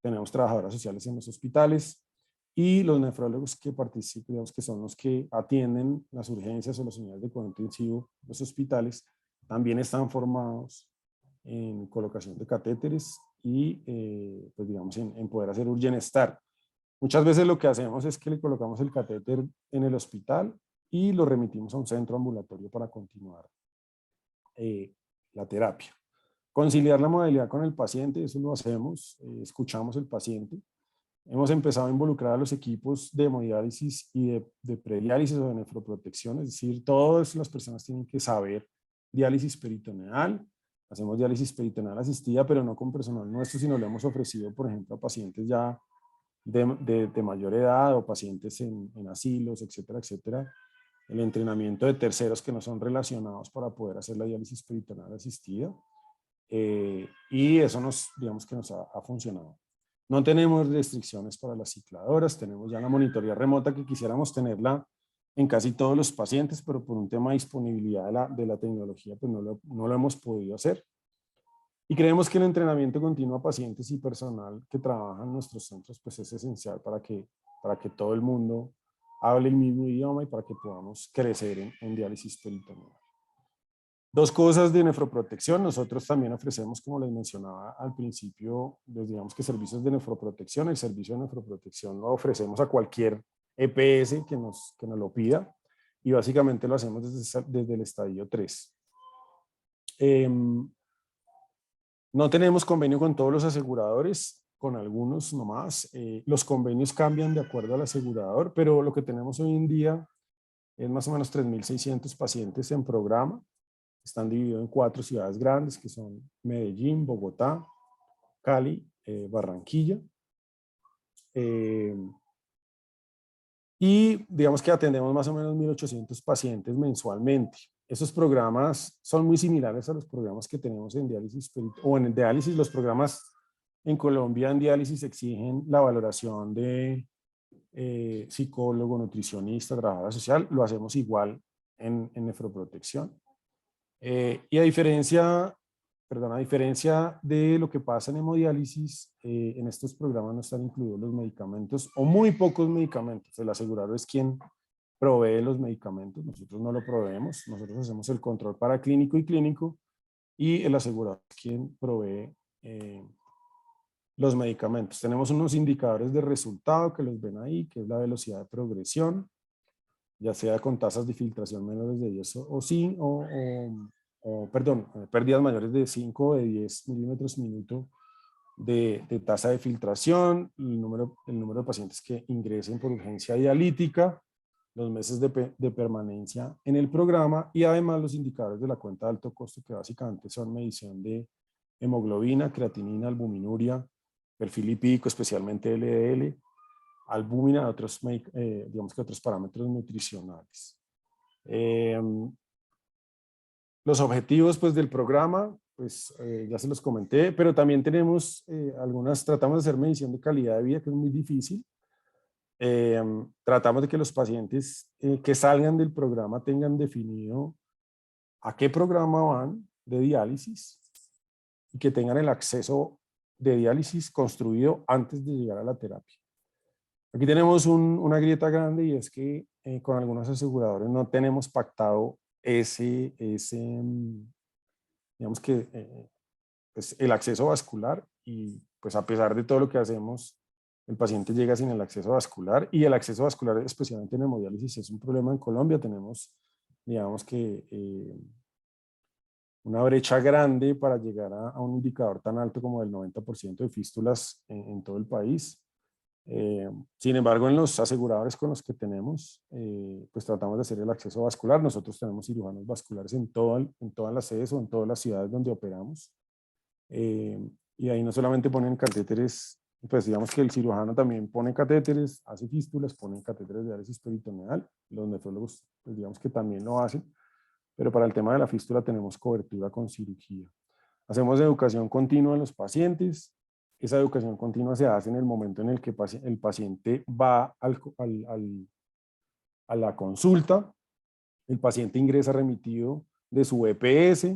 tenemos trabajadoras sociales en los hospitales y los nefrólogos que participan, digamos que son los que atienden las urgencias o las unidades de cuidado intensivo en los hospitales, también están formados en colocación de catéteres y pues digamos en poder hacer Urgent Start. Muchas veces lo que hacemos es que le colocamos el catéter en el hospital y lo remitimos a un centro ambulatorio para continuar la terapia. Conciliar la modalidad con el paciente, eso lo hacemos, escuchamos al paciente. Hemos empezado a involucrar a los equipos de hemodiálisis y de prediálisis o de nefroprotección, es decir, todas las personas tienen que saber diálisis peritoneal. Hacemos diálisis peritoneal asistida, pero no con personal nuestro, sino le hemos ofrecido, por ejemplo, a pacientes ya de mayor edad o pacientes en asilos, etcétera, etcétera, el entrenamiento de terceros que no son relacionados para poder hacer la diálisis peritoneal asistida. Y eso digamos que nos ha funcionado. No tenemos restricciones para las cicladoras, tenemos ya la monitoría remota que quisiéramos tenerla en casi todos los pacientes, pero por un tema de disponibilidad de la tecnología, pues no lo hemos podido hacer. Y creemos que el entrenamiento continuo a pacientes y personal que trabaja en nuestros centros pues es esencial para que todo el mundo hable el mismo idioma y para que podamos crecer en diálisis peritoneal. Dos cosas de nefroprotección. Nosotros también ofrecemos, como les mencionaba al principio, digamos que servicios de nefroprotección. El servicio de nefroprotección lo ofrecemos a cualquier EPS que nos lo pida y básicamente lo hacemos desde el estadio 3. No tenemos convenio con todos los aseguradores, con algunos nomás. Los convenios cambian de acuerdo al asegurador, pero lo que tenemos hoy en día es más o menos 3.600 pacientes en programa. Están divididos en 4 ciudades grandes, que son Medellín, Bogotá, Cali, Barranquilla. Y digamos que atendemos más o menos 1.800 pacientes mensualmente. Esos programas son muy similares a los programas que tenemos en diálisis, o en el diálisis. Los programas en Colombia en diálisis exigen la valoración de psicólogo, nutricionista, trabajadora social. Lo hacemos igual en nefroprotección. Y a diferencia de lo que pasa en hemodiálisis, en estos programas no están incluidos los medicamentos o muy pocos medicamentos. El asegurador es quien provee los medicamentos, nosotros no lo proveemos, nosotros hacemos el control paraclínico y clínico y el asegurador es quien provee los medicamentos. Tenemos unos indicadores de resultado que los ven ahí, que es la velocidad de progresión, ya sea con tasas de filtración menores de 10 pérdidas mayores de 5 o de 10 milímetros minuto de tasa de filtración, el número de pacientes que ingresen por urgencia dialítica, los meses de permanencia en el programa y además los indicadores de la cuenta de alto costo, que básicamente son medición de hemoglobina, creatinina, albuminuria, perfil lipídico, especialmente LDL, albúmina, digamos que otros parámetros nutricionales. Los objetivos pues, del programa, pues ya se los comenté, pero también tenemos tratamos de hacer medición de calidad de vida, que es muy difícil. Tratamos de que los pacientes que salgan del programa tengan definido a qué programa van de diálisis y que tengan el acceso de diálisis construido antes de llegar a la terapia. Aquí tenemos una grieta grande y es que con algunos aseguradores no tenemos pactado digamos que pues el acceso vascular y pues a pesar de todo lo que hacemos, el paciente llega sin el acceso vascular y el acceso vascular, especialmente en hemodiálisis, es un problema en Colombia. Tenemos, digamos que una brecha grande para llegar a un indicador tan alto como el 90% de fístulas en todo el país. Sin embargo, en los aseguradores con los que tenemos, pues tratamos de hacer el acceso vascular. Nosotros tenemos cirujanos vasculares en todas las sedes o en todas las ciudades donde operamos. Y ahí no solamente ponen catéteres, pues digamos que el cirujano también pone catéteres, hace fístulas, pone catéteres de diálisis peritoneal. Los nefrólogos, pues digamos que también lo hacen. Pero para el tema de la fístula tenemos cobertura con cirugía. Hacemos educación continua en los pacientes. Esa educación continua se hace en el momento en el que el paciente va a la consulta. El paciente ingresa remitido de su EPS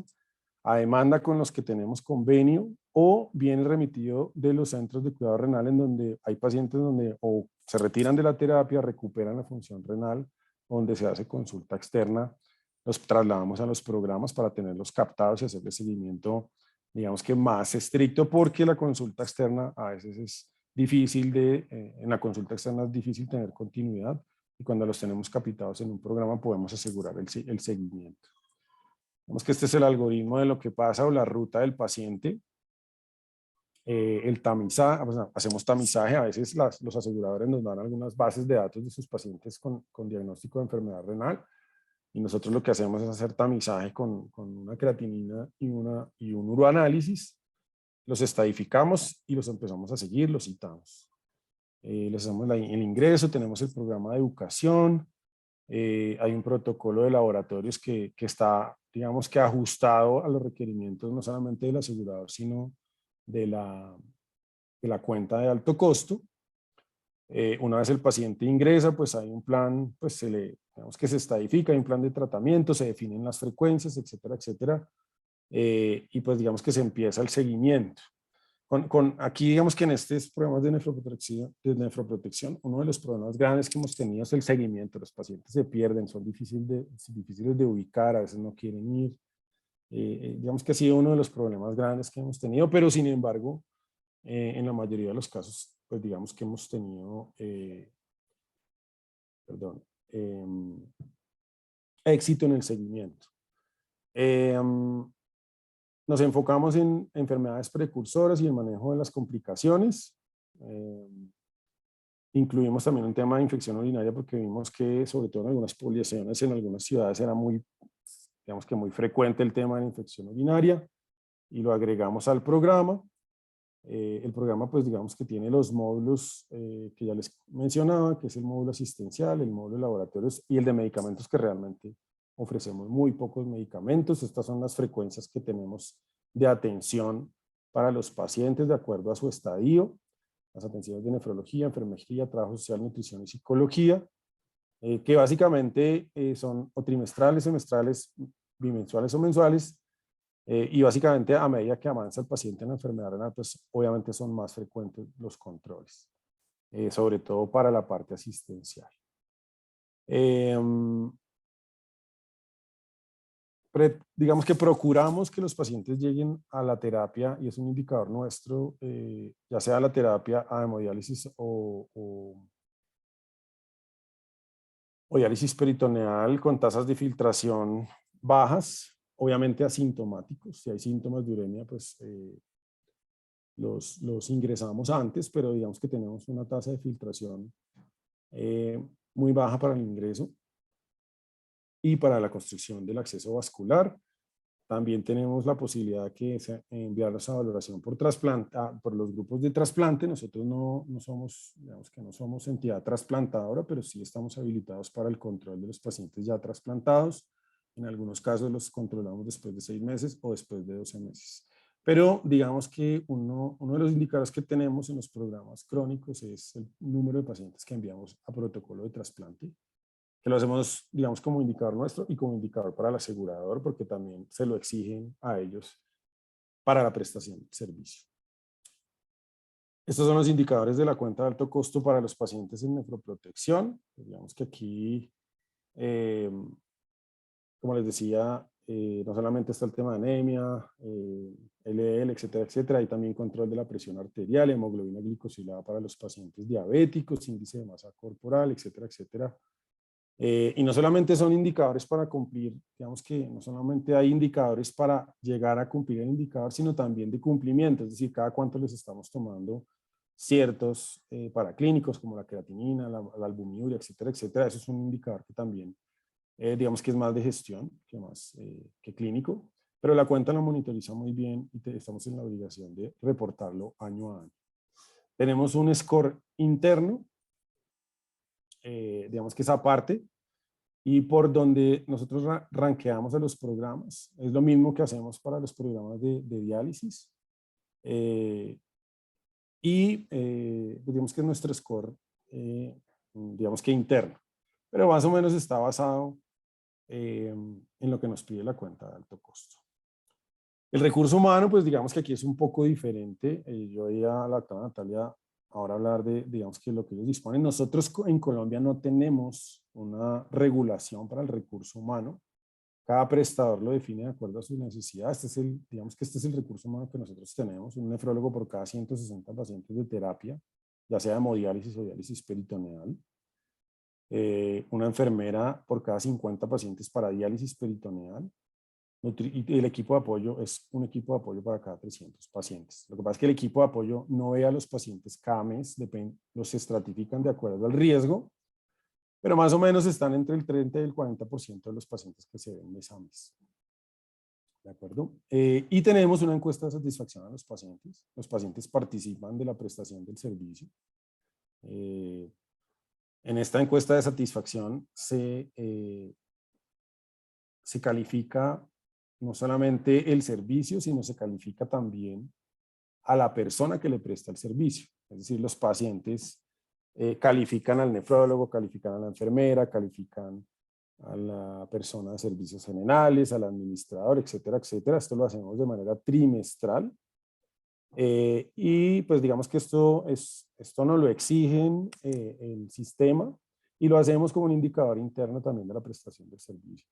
a demanda con los que tenemos convenio o viene remitido de los centros de cuidado renal en donde hay pacientes donde o se retiran de la terapia, recuperan la función renal, donde se hace consulta externa. Los trasladamos a los programas para tenerlos captados y hacerle seguimiento, digamos que más estricto, porque la consulta externa a veces es difícil en la consulta externa es difícil tener continuidad y cuando los tenemos captados en un programa podemos asegurar el seguimiento. Vemos que este es el algoritmo de lo que pasa o la ruta del paciente. El tamizaje, pues, hacemos tamizaje, a veces los aseguradores nos dan algunas bases de datos de sus pacientes con diagnóstico de enfermedad renal. Y nosotros lo que hacemos es hacer tamizaje con una creatinina y un uroanálisis. Los estadificamos y los empezamos a seguir, los citamos. Les hacemos el ingreso, tenemos el programa de educación. Hay un protocolo de laboratorios que está, digamos que ajustado a los requerimientos no solamente del asegurador, sino de la cuenta de alto costo. Una vez el paciente ingresa, pues hay un plan, pues digamos que se estadifica, hay un plan de tratamiento, se definen las frecuencias, etcétera, etcétera. Y pues digamos que se empieza el seguimiento. Aquí digamos que en estos programas de nefroprotección, uno de los problemas grandes que hemos tenido es el seguimiento. Los pacientes se pierden, son difíciles de ubicar, a veces no quieren ir. Digamos que ha sido uno de los problemas grandes que hemos tenido, pero sin embargo, en la mayoría de los casos, pues digamos que hemos tenido, éxito en el seguimiento. Nos enfocamos en enfermedades precursoras y el manejo de las complicaciones. Incluimos también un tema de infección urinaria porque vimos que, sobre todo en algunas poblaciones, en algunas ciudades era digamos que muy frecuente el tema de la infección urinaria y lo agregamos al programa. El programa, pues digamos que tiene los módulos que ya les mencionaba, que es el módulo asistencial, el módulo de laboratorios y el de medicamentos, que realmente ofrecemos muy pocos medicamentos. Estas son las frecuencias que tenemos de atención para los pacientes de acuerdo a su estadio, las atenciones de nefrología, enfermería, trabajo social, nutrición y psicología, que básicamente son o trimestrales, semestrales, bimensuales o mensuales. Y básicamente a medida que avanza el paciente en la enfermedad renal, pues obviamente son más frecuentes los controles, sobre todo para la parte asistencial. Digamos que procuramos que los pacientes lleguen a la terapia y es un indicador nuestro, ya sea la terapia a hemodiálisis o diálisis peritoneal con tasas de filtración bajas, obviamente asintomáticos. Si hay síntomas de uremia, pues los ingresamos antes, pero digamos que tenemos una tasa de filtración muy baja para el ingreso y para la construcción del acceso vascular. También tenemos la posibilidad de enviarlos a valoración por trasplante, por los grupos de trasplante. Nosotros no somos, digamos que no somos entidad trasplantadora, pero sí estamos habilitados para el control de los pacientes ya trasplantados. En algunos casos los controlamos después de 6 meses o después de 12 meses. Pero digamos que uno de los indicadores que tenemos en los programas crónicos es el número de pacientes que enviamos a protocolo de trasplante, que lo hacemos, digamos, como indicador nuestro y como indicador para el asegurador, porque también se lo exigen a ellos para la prestación del servicio. Estos son los indicadores de la cuenta de alto costo para los pacientes en nefroprotección. Digamos que aquí, como les decía, no solamente está el tema de anemia, LDL, etcétera, etcétera. Hay también control de la presión arterial, hemoglobina glicosilada para los pacientes diabéticos, índice de masa corporal, etcétera, etcétera. Y no solamente son indicadores para cumplir, digamos que no solamente hay indicadores para llegar a cumplir el indicador, sino también de cumplimiento, es decir, cada cuánto les estamos tomando ciertos paraclínicos como la creatinina, la albuminuria, etcétera, etcétera. Eso es un indicador que también, digamos que es más de gestión que más que clínico, pero la cuenta lo monitoriza muy bien y estamos en la obligación de reportarlo año a año. Tenemos un score interno, digamos que es aparte, y por donde nosotros rankeamos a los programas. Es lo mismo que hacemos para los programas de diálisis. Digamos que nuestro score, digamos que interno, pero más o menos está basado en lo que nos pide la cuenta de alto costo. El recurso humano, pues digamos que aquí es un poco diferente. Yo oía a la doctora Natalia ahora hablar de, digamos que lo que ellos disponen. Nosotros en Colombia no tenemos una regulación para el recurso humano. Cada prestador lo define de acuerdo a su necesidad. Digamos que este es el recurso humano que nosotros tenemos, un nefrólogo por cada 160 pacientes de terapia, ya sea hemodiálisis o diálisis peritoneal. Una enfermera por cada 50 pacientes para diálisis peritoneal. Y el equipo de apoyo es un equipo de apoyo para cada 300 pacientes. Lo que pasa es que el equipo de apoyo no ve a los pacientes cada mes, los estratifican de acuerdo al riesgo, pero más o menos están entre el 30 y el 40% de los pacientes que se ven mes a mes. ¿De acuerdo? Y tenemos una encuesta de satisfacción a los pacientes. Los pacientes participan de la prestación del servicio. En esta encuesta de satisfacción se califica no solamente el servicio, sino se califica también a la persona que le presta el servicio. Es decir, los pacientes califican al nefrólogo, califican a la enfermera, califican a la persona de servicios generales, al administrador, etcétera, etcétera. Esto lo hacemos de manera trimestral. Y pues digamos que esto nos lo exigen el sistema y lo hacemos como un indicador interno también de la prestación del servicio.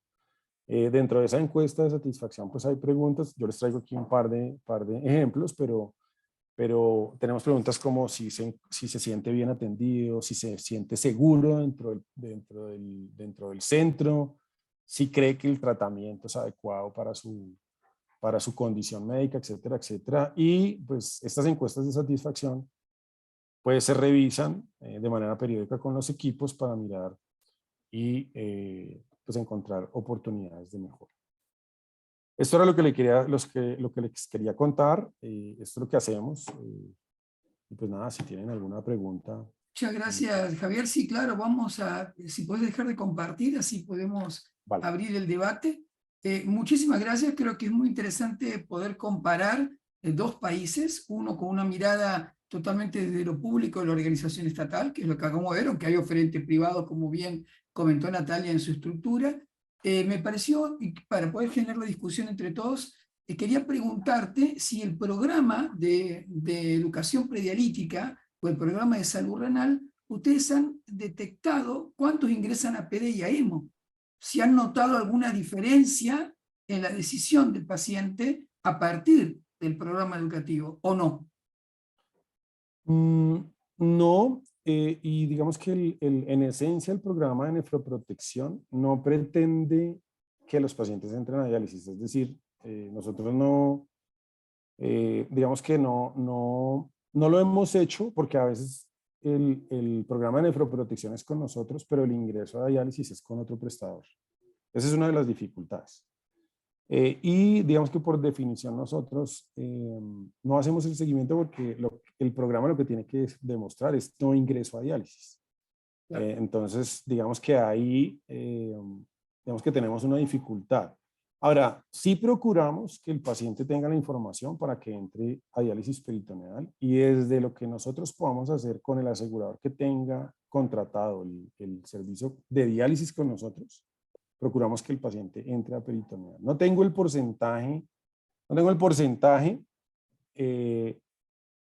Dentro de esa encuesta de satisfacción pues hay preguntas, yo les traigo aquí un par de ejemplos, pero tenemos preguntas como si se siente bien atendido, si se siente seguro dentro del centro, si cree que el tratamiento es adecuado para su condición médica, etcétera, etcétera. Y pues estas encuestas de satisfacción pues se revisan de manera periódica con los equipos para mirar y pues encontrar oportunidades de mejora. Esto era lo que les quería contar. Esto es lo que hacemos. Y pues nada, si tienen alguna pregunta. Muchas gracias, Javier. Sí, claro, vamos a, si puedes dejar de compartir, así podemos abrir el debate. Muchísimas gracias. Creo que es muy interesante poder comparar dos países, uno con una mirada totalmente desde lo público de la organización estatal, que es lo que acabamos de ver, aunque hay oferentes privados, como bien comentó Natalia en su estructura. Me pareció, y para poder generar la discusión entre todos, quería preguntarte si el programa de educación predialítica o el programa de salud renal, ustedes han detectado cuántos ingresan a PD y a EMO. Si han notado alguna diferencia en la decisión del paciente a partir del programa educativo, ¿o no? No, y digamos que en esencia el programa de nefroprotección no pretende que los pacientes entren a diálisis, es decir, nosotros no, digamos que no lo hemos hecho porque a veces el programa de nefroprotección es con nosotros, pero el ingreso a diálisis es con otro prestador. Esa es una de las dificultades. Y digamos que por definición nosotros no hacemos el seguimiento porque el programa lo que tiene que demostrar es no ingreso a diálisis. Claro. Entonces, digamos que ahí, digamos que tenemos una dificultad. Ahora, sí procuramos que el paciente tenga la información para que entre a diálisis peritoneal y desde lo que nosotros podamos hacer con el asegurador que tenga contratado el servicio de diálisis con nosotros, procuramos que el paciente entre a peritoneal. No tengo el porcentaje,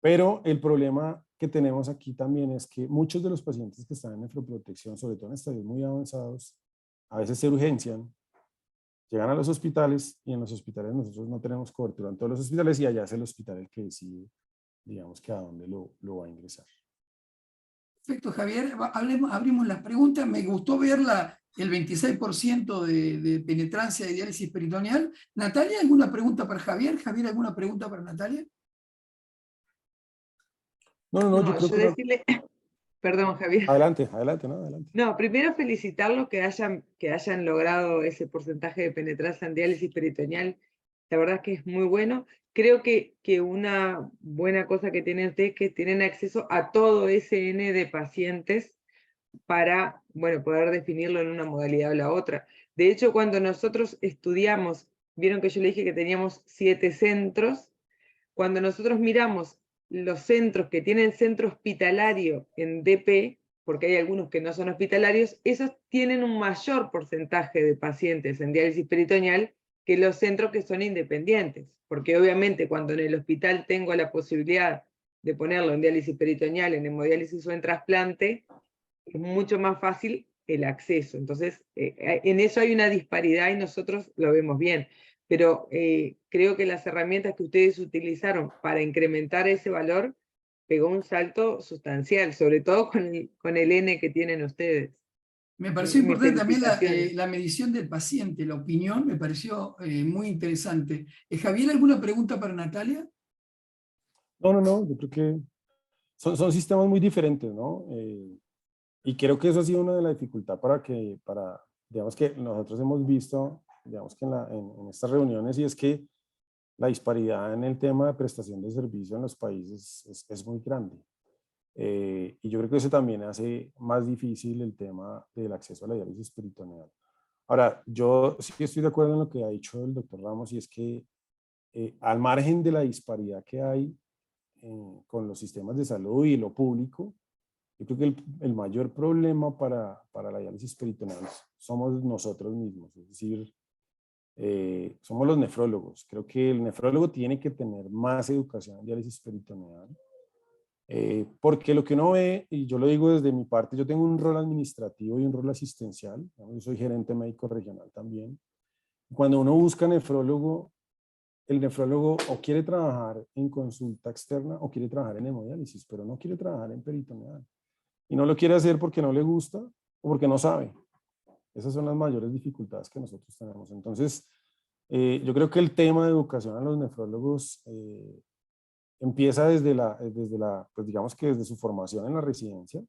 pero el problema que tenemos aquí también es que muchos de los pacientes que están en nefroprotección, sobre todo en estadios muy avanzados, a veces se urgencian, llegan a los hospitales y en los hospitales nosotros no tenemos cobertura en todos los hospitales y allá es el hospital el que decide, digamos, que a dónde lo va a ingresar. Perfecto, Javier. Abrimos las preguntas. Me gustó ver el 26% de penetrancia de diálisis peritoneal. Natalia, ¿alguna pregunta para Javier? Javier, ¿alguna pregunta para Natalia? No, yo creo yo que no. decirle, perdón, Javier. Adelante, adelante, no, adelante. No, primero felicitarlos que hayan logrado ese porcentaje de penetrancia en diálisis peritoneal. La verdad es que es muy bueno. Creo que una buena cosa que tienen ustedes es que tienen acceso a todo ese N de pacientes para, bueno, poder definirlo en una modalidad o la otra. De hecho, cuando nosotros estudiamos, vieron que yo le dije que teníamos 7 centros, cuando nosotros miramos los centros que tienen centro hospitalario en DP, porque hay algunos que no son hospitalarios, esos tienen un mayor porcentaje de pacientes en diálisis peritoneal que los centros que son independientes, porque obviamente cuando en el hospital tengo la posibilidad de ponerlo en diálisis peritoneal, en hemodiálisis o en trasplante, es mucho más fácil el acceso. Entonces, en eso hay una disparidad y nosotros lo vemos bien. Pero creo que las herramientas que ustedes utilizaron para incrementar ese valor pegó un salto sustancial, sobre todo con el N que tienen ustedes. Me pareció Mis importante también felicitaciones. la medición del paciente, la opinión, me pareció muy interesante. Javier, ¿alguna pregunta para Natalia? No, yo creo que son sistemas muy diferentes, ¿no? Y creo que eso ha sido una de las dificultades digamos que nosotros hemos visto, digamos que en estas reuniones, y es que la disparidad en el tema de prestación de servicio en los países es muy grande. Y yo creo que eso también hace más difícil el tema del acceso a la diálisis peritoneal. Ahora, yo sí estoy de acuerdo en lo que ha dicho el doctor Ramos, y es que al margen de la disparidad que hay con los sistemas de salud y lo público, yo creo que el mayor problema para la diálisis peritoneal somos nosotros mismos, es decir, somos los nefrólogos. Creo que el nefrólogo tiene que tener más educación en diálisis peritoneal, porque lo que uno ve, y yo lo digo desde mi parte, yo tengo un rol administrativo y un rol asistencial, yo soy gerente médico regional también. Cuando uno busca nefrólogo, el nefrólogo o quiere trabajar en consulta externa o quiere trabajar en hemodiálisis, pero no quiere trabajar en peritoneal. Y no lo quiere hacer porque no le gusta o porque no sabe. Esas son las mayores dificultades que nosotros tenemos. Entonces, yo creo que el tema de educación a los nefrólogos empieza pues digamos que desde su formación en la residencia.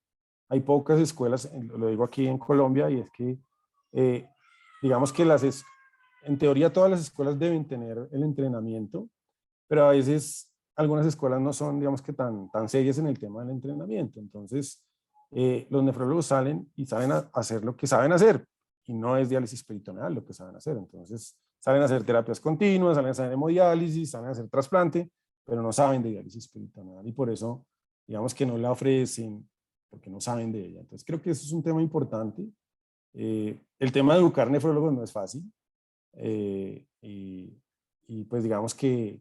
Hay pocas escuelas, lo digo aquí en Colombia, y es que digamos que en teoría todas las escuelas deben tener el entrenamiento, pero a veces algunas escuelas no son, digamos que tan serias en el tema del entrenamiento. Entonces, los nefrólogos salen a hacer lo que saben hacer, y no es diálisis peritoneal lo que saben hacer. Entonces, salen a hacer terapias continuas, salen a hacer hemodiálisis, salen a hacer trasplante, pero no saben de diálisis peritoneal, y por eso, digamos que no la ofrecen, porque no saben de ella. Entonces, creo que eso es un tema importante. El tema de educar nefrólogos no es fácil, y pues digamos que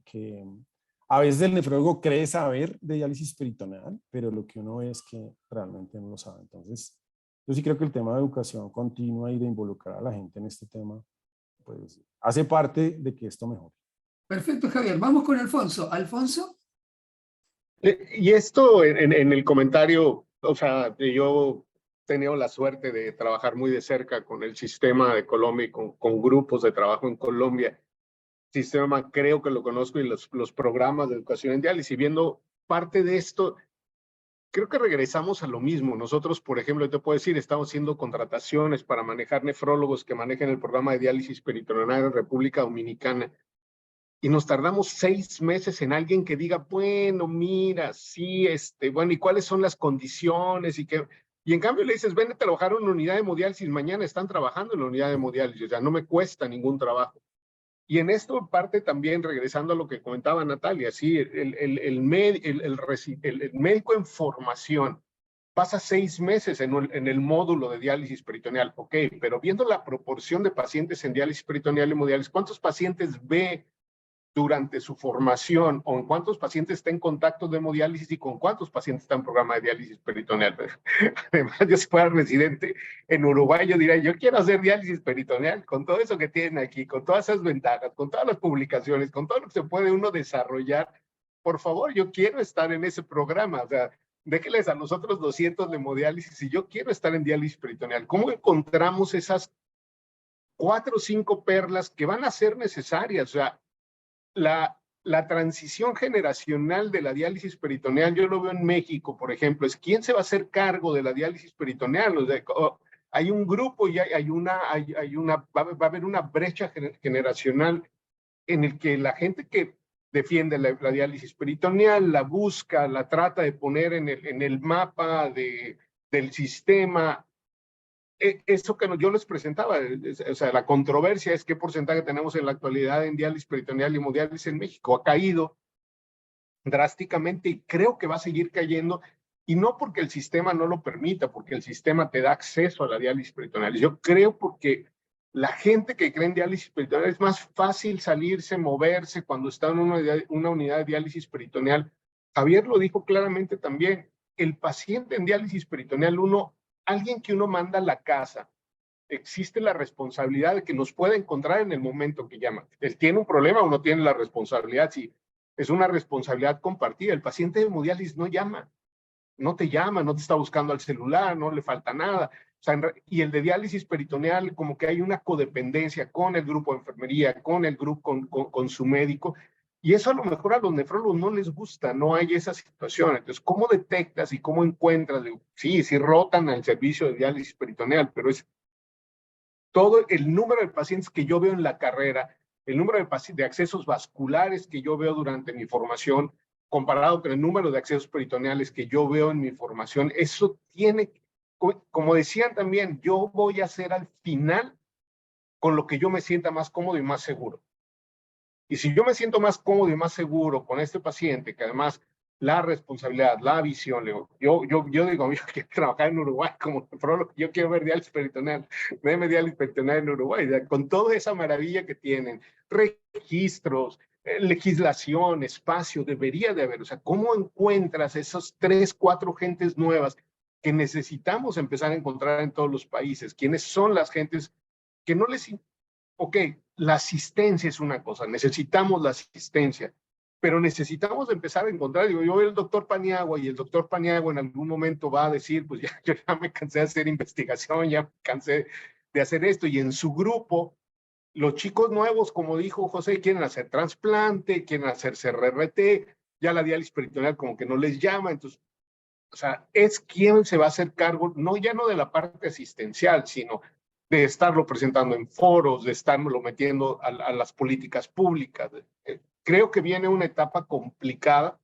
a veces el nefrólogo cree saber de diálisis peritoneal, pero lo que uno ve es que realmente no lo sabe. Entonces, yo sí creo que el tema de educación continua y de involucrar a la gente en este tema, pues hace parte de que esto mejore. Perfecto, Javier. Vamos con Alfonso. Alfonso. Y esto en el comentario, o sea, yo he tenido la suerte de trabajar muy de cerca con el sistema de Colombia y con grupos de trabajo en Colombia. Sistema creo que lo conozco, y los programas de educación en diálisis. Y viendo parte de esto, creo que regresamos a lo mismo. Nosotros, por ejemplo, te puedo decir, estamos haciendo contrataciones para manejar nefrólogos que manejen el programa de diálisis peritoneal en República Dominicana. Y nos tardamos 6 meses en alguien que diga, bueno, mira, sí, bueno, ¿y cuáles son las condiciones? Y en cambio le dices, ven a trabajar en una unidad de hemodiálisis, mañana están trabajando en la unidad de hemodiálisis, o sea, no me cuesta ningún trabajo. Y en esto parte también, regresando a lo que comentaba Natalia, sí, el médico en formación pasa 6 meses en el módulo de diálisis peritoneal, ok, pero viendo la proporción de pacientes en diálisis peritoneal y hemodiálisis, ¿cuántos pacientes ve durante su formación, o en cuántos pacientes está en contacto de hemodiálisis y con cuántos pacientes está en programa de diálisis peritoneal? Además, yo si fuera residente en Uruguay, yo diría, yo quiero hacer diálisis peritoneal, con todo eso que tienen aquí, con todas esas ventajas, con todas las publicaciones, con todo lo que se puede uno desarrollar. Por favor, yo quiero estar en ese programa. O sea, déjenles a nosotros 200 de hemodiálisis y yo quiero estar en diálisis peritoneal. ¿Cómo encontramos esas 4 o 5 perlas que van a ser necesarias? O sea, la transición generacional de la diálisis peritoneal, yo lo veo en México, por ejemplo, es quién se va a hacer cargo de la diálisis peritoneal. O sea, hay un grupo y va a haber una brecha generacional en el que la gente que defiende la diálisis peritoneal, la busca, la trata de poner en el mapa del sistema. Eso que yo les presentaba, o sea, la controversia es qué porcentaje tenemos en la actualidad en diálisis peritoneal y hemodiálisis en México. Ha caído drásticamente y creo que va a seguir cayendo, y no porque el sistema no lo permita, porque el sistema te da acceso a la diálisis peritoneal. Yo creo porque la gente que cree en diálisis peritoneal es más fácil salirse, moverse cuando está en una unidad de diálisis peritoneal. Javier lo dijo claramente también, el paciente en diálisis peritoneal, alguien que uno manda a la casa, existe la responsabilidad de que nos pueda encontrar en el momento que llama. Él tiene un problema, uno tiene la responsabilidad, sí, es una responsabilidad compartida. El paciente de hemodiálisis no llama, no te llama, no te está buscando al celular, no le falta nada. O sea, y el de diálisis peritoneal, como que hay una codependencia con el grupo de enfermería, con el grupo, con su médico, y eso a lo mejor a los nefrólogos no les gusta, no hay esa situación. Entonces, ¿cómo detectas y cómo encuentras? Sí rotan al servicio de diálisis peritoneal, pero es todo el número de pacientes que yo veo en la carrera, el número de accesos vasculares que yo veo durante mi formación, comparado con el número de accesos peritoneales que yo veo en mi formación, eso tiene, como decían también, yo voy a hacer al final con lo que yo me sienta más cómodo y más seguro. Y si yo me siento más cómodo y más seguro con este paciente, que además la responsabilidad, la visión, yo digo, yo quiero trabajar en Uruguay como nefrólogo, yo quiero ver diálisis peritoneal, déme diálisis peritoneal en Uruguay, con toda esa maravilla que tienen, registros, legislación, espacio, debería de haber. O sea, ¿cómo encuentras esos 3, 4 gentes nuevas que necesitamos empezar a encontrar en todos los países? ¿Quiénes son las gentes que no les... Ok, la asistencia es una cosa, necesitamos la asistencia, pero necesitamos empezar a encontrar, digo, yo veo el doctor Paniagua y el doctor Paniagua en algún momento va a decir, pues ya, yo ya me cansé de hacer investigación, ya me cansé de hacer esto, y en su grupo, los chicos nuevos, como dijo José, quieren hacer trasplante, quieren hacer CRRT, ya la diálisis peritoneal como que no les llama, entonces, o sea, es quien se va a hacer cargo, no ya no de la parte asistencial, sino de estarlo presentando en foros, de estarlo metiendo a las políticas públicas. Creo que viene una etapa complicada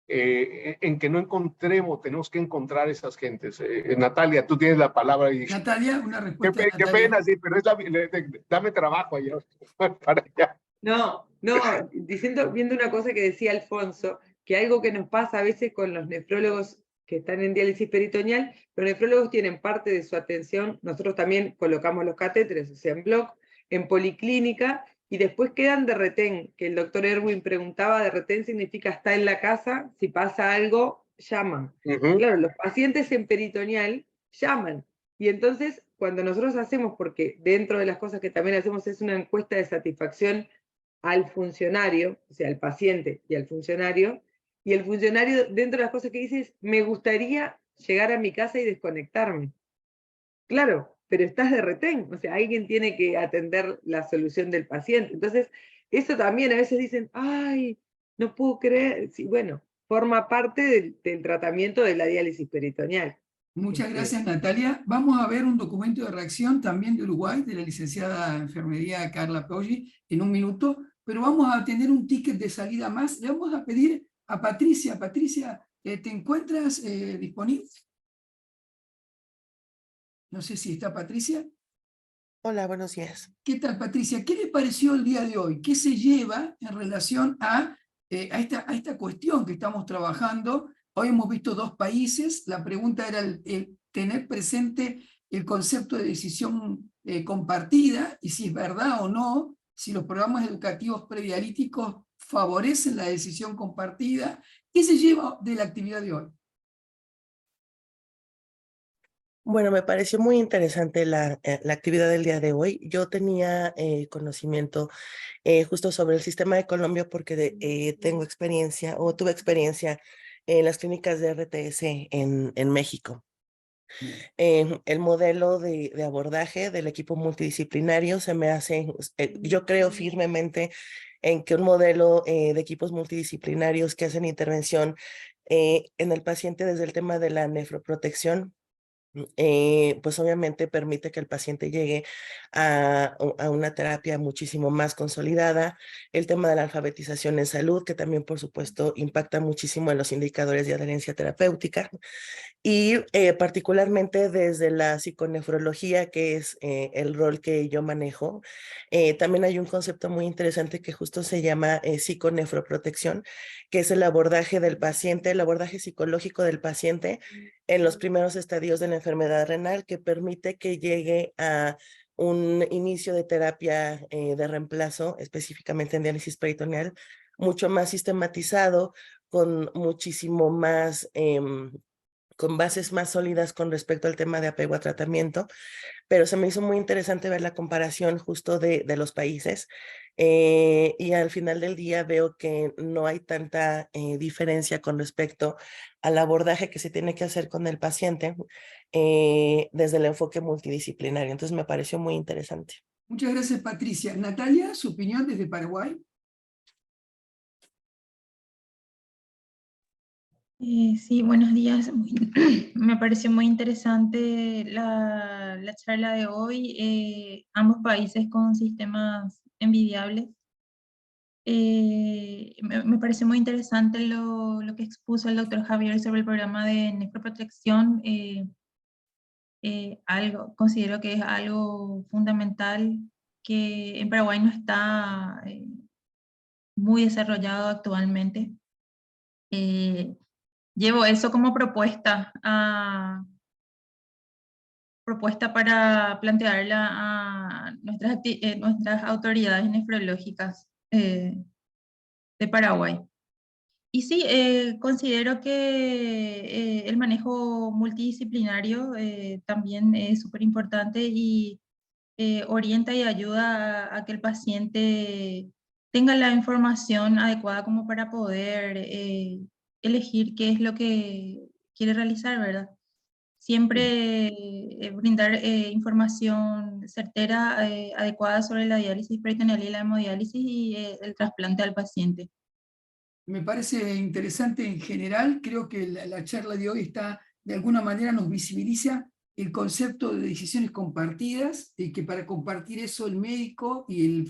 en que no encontremos, tenemos que encontrar esas gentes. Natalia, tú tienes la palabra. Y, Natalia, una respuesta. Qué pena, sí, pero dame trabajo allá, para allá. No, viendo una cosa que decía Alfonso, que algo que nos pasa a veces con los nefrólogos que están en diálisis peritoneal, los nefrólogos tienen parte de su atención, nosotros también colocamos los catéteres, o sea, en bloc, en policlínica, y después quedan de retén, que el doctor Erwin preguntaba, de retén significa está en la casa, si pasa algo, llaman. Claro, los pacientes en peritoneal llaman, y entonces cuando nosotros hacemos, porque dentro de las cosas que también hacemos es una encuesta de satisfacción al funcionario, o sea, al paciente y al funcionario, y el funcionario, dentro de las cosas que dice es, me gustaría llegar a mi casa y desconectarme. Claro, pero estás de retén, o sea, alguien tiene que atender la solución del paciente. Entonces, eso también a veces dicen, ay, no puedo creer. Sí, bueno, forma parte del tratamiento de la diálisis peritoneal. Muchas gracias, Natalia. Vamos a ver un documento de reacción también de Uruguay, de la licenciada en enfermería Carla Poggi, en un minuto, pero vamos a tener un ticket de salida más. Le vamos a pedir a Patricia. Patricia, ¿te encuentras disponible? No sé si está Patricia. Hola, buenos días. ¿Qué tal, Patricia? ¿Qué le pareció el día de hoy? ¿Qué se lleva en relación a esta cuestión que estamos trabajando? Hoy hemos visto 2 países. La pregunta era el tener presente el concepto de decisión compartida y si es verdad o no, si los programas educativos predialíticos favorecen la decisión compartida. ¿Qué se lleva de la actividad de hoy? Bueno, me pareció muy interesante la actividad del día de hoy. Yo tenía conocimiento justo sobre el sistema de Colombia porque tengo experiencia o tuve experiencia en las clínicas de RTS en México. El modelo de abordaje del equipo multidisciplinario se me hace, yo creo firmemente en que un modelo de equipos multidisciplinarios que hacen intervención en el paciente desde el tema de la nefroprotección, pues obviamente permite que el paciente llegue a una terapia muchísimo más consolidada. El tema de la alfabetización en salud, que también por supuesto impacta muchísimo en los indicadores de adherencia terapéutica. Y particularmente desde la psiconefrología, que es el rol que yo manejo, también hay un concepto muy interesante que justo se llama psiconefroprotección, que es el abordaje del paciente, el abordaje psicológico del paciente en los primeros estadios de la enfermedad renal, que permite que llegue a un inicio de terapia de reemplazo, específicamente en diálisis peritoneal, mucho más sistematizado, con muchísimo más con bases más sólidas con respecto al tema de apego a tratamiento, pero se me hizo muy interesante ver la comparación justo de los países y al final del día veo que no hay tanta diferencia con respecto al abordaje que se tiene que hacer con el paciente desde el enfoque multidisciplinario. Entonces me pareció muy interesante. Muchas gracias, Patricia. Natalia, su opinión desde Paraguay. Sí, buenos días. Me pareció muy interesante la charla de hoy. Ambos países con sistemas envidiables. Me pareció muy interesante lo que expuso el doctor Javier sobre el programa de nefroprotección. Considero que es algo fundamental que en Paraguay no está muy desarrollado actualmente. Llevo eso como propuesta para plantearla a nuestras autoridades nefrológicas de Paraguay. Y sí, considero que el manejo multidisciplinario también es súper importante y orienta y ayuda a que el paciente tenga la información adecuada como para poder elegir qué es lo que quiere realizar, ¿verdad? Siempre brindar información certera, adecuada sobre la diálisis peritoneal y la hemodiálisis y el trasplante al paciente. Me parece interesante en general. Creo que la charla de hoy de alguna manera nos visibiliza el concepto de decisiones compartidas, y que para compartir eso el médico y el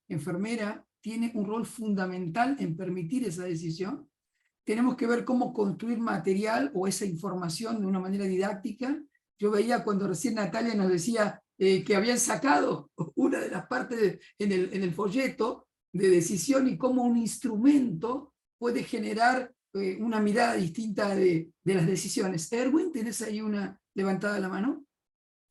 enfermera tiene un rol fundamental en permitir esa decisión. Tenemos que ver cómo construir material o esa información de una manera didáctica. Yo veía cuando recién Natalia nos decía que habían sacado una de las partes en el folleto de decisión y cómo un instrumento puede generar una mirada distinta de las decisiones. Erwin, ¿tenés ahí una levantada la mano?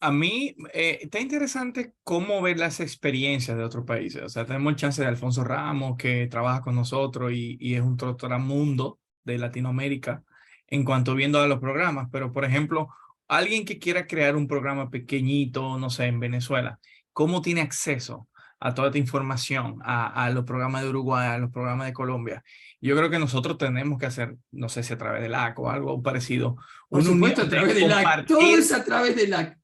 A mí está interesante cómo ver las experiencias de otros países. O sea, tenemos el chance de Alfonso Ramos, que trabaja con nosotros y es un trotamundo de Latinoamérica en cuanto viendo a los programas. Pero, por ejemplo, alguien que quiera crear un programa pequeñito, no sé, en Venezuela, ¿cómo tiene acceso a toda esta información, a los programas de Uruguay, a los programas de Colombia? Yo creo que nosotros tenemos que hacer, no sé si a través del AC o algo parecido, Por supuesto, a través del AC. Todo es a través del AC.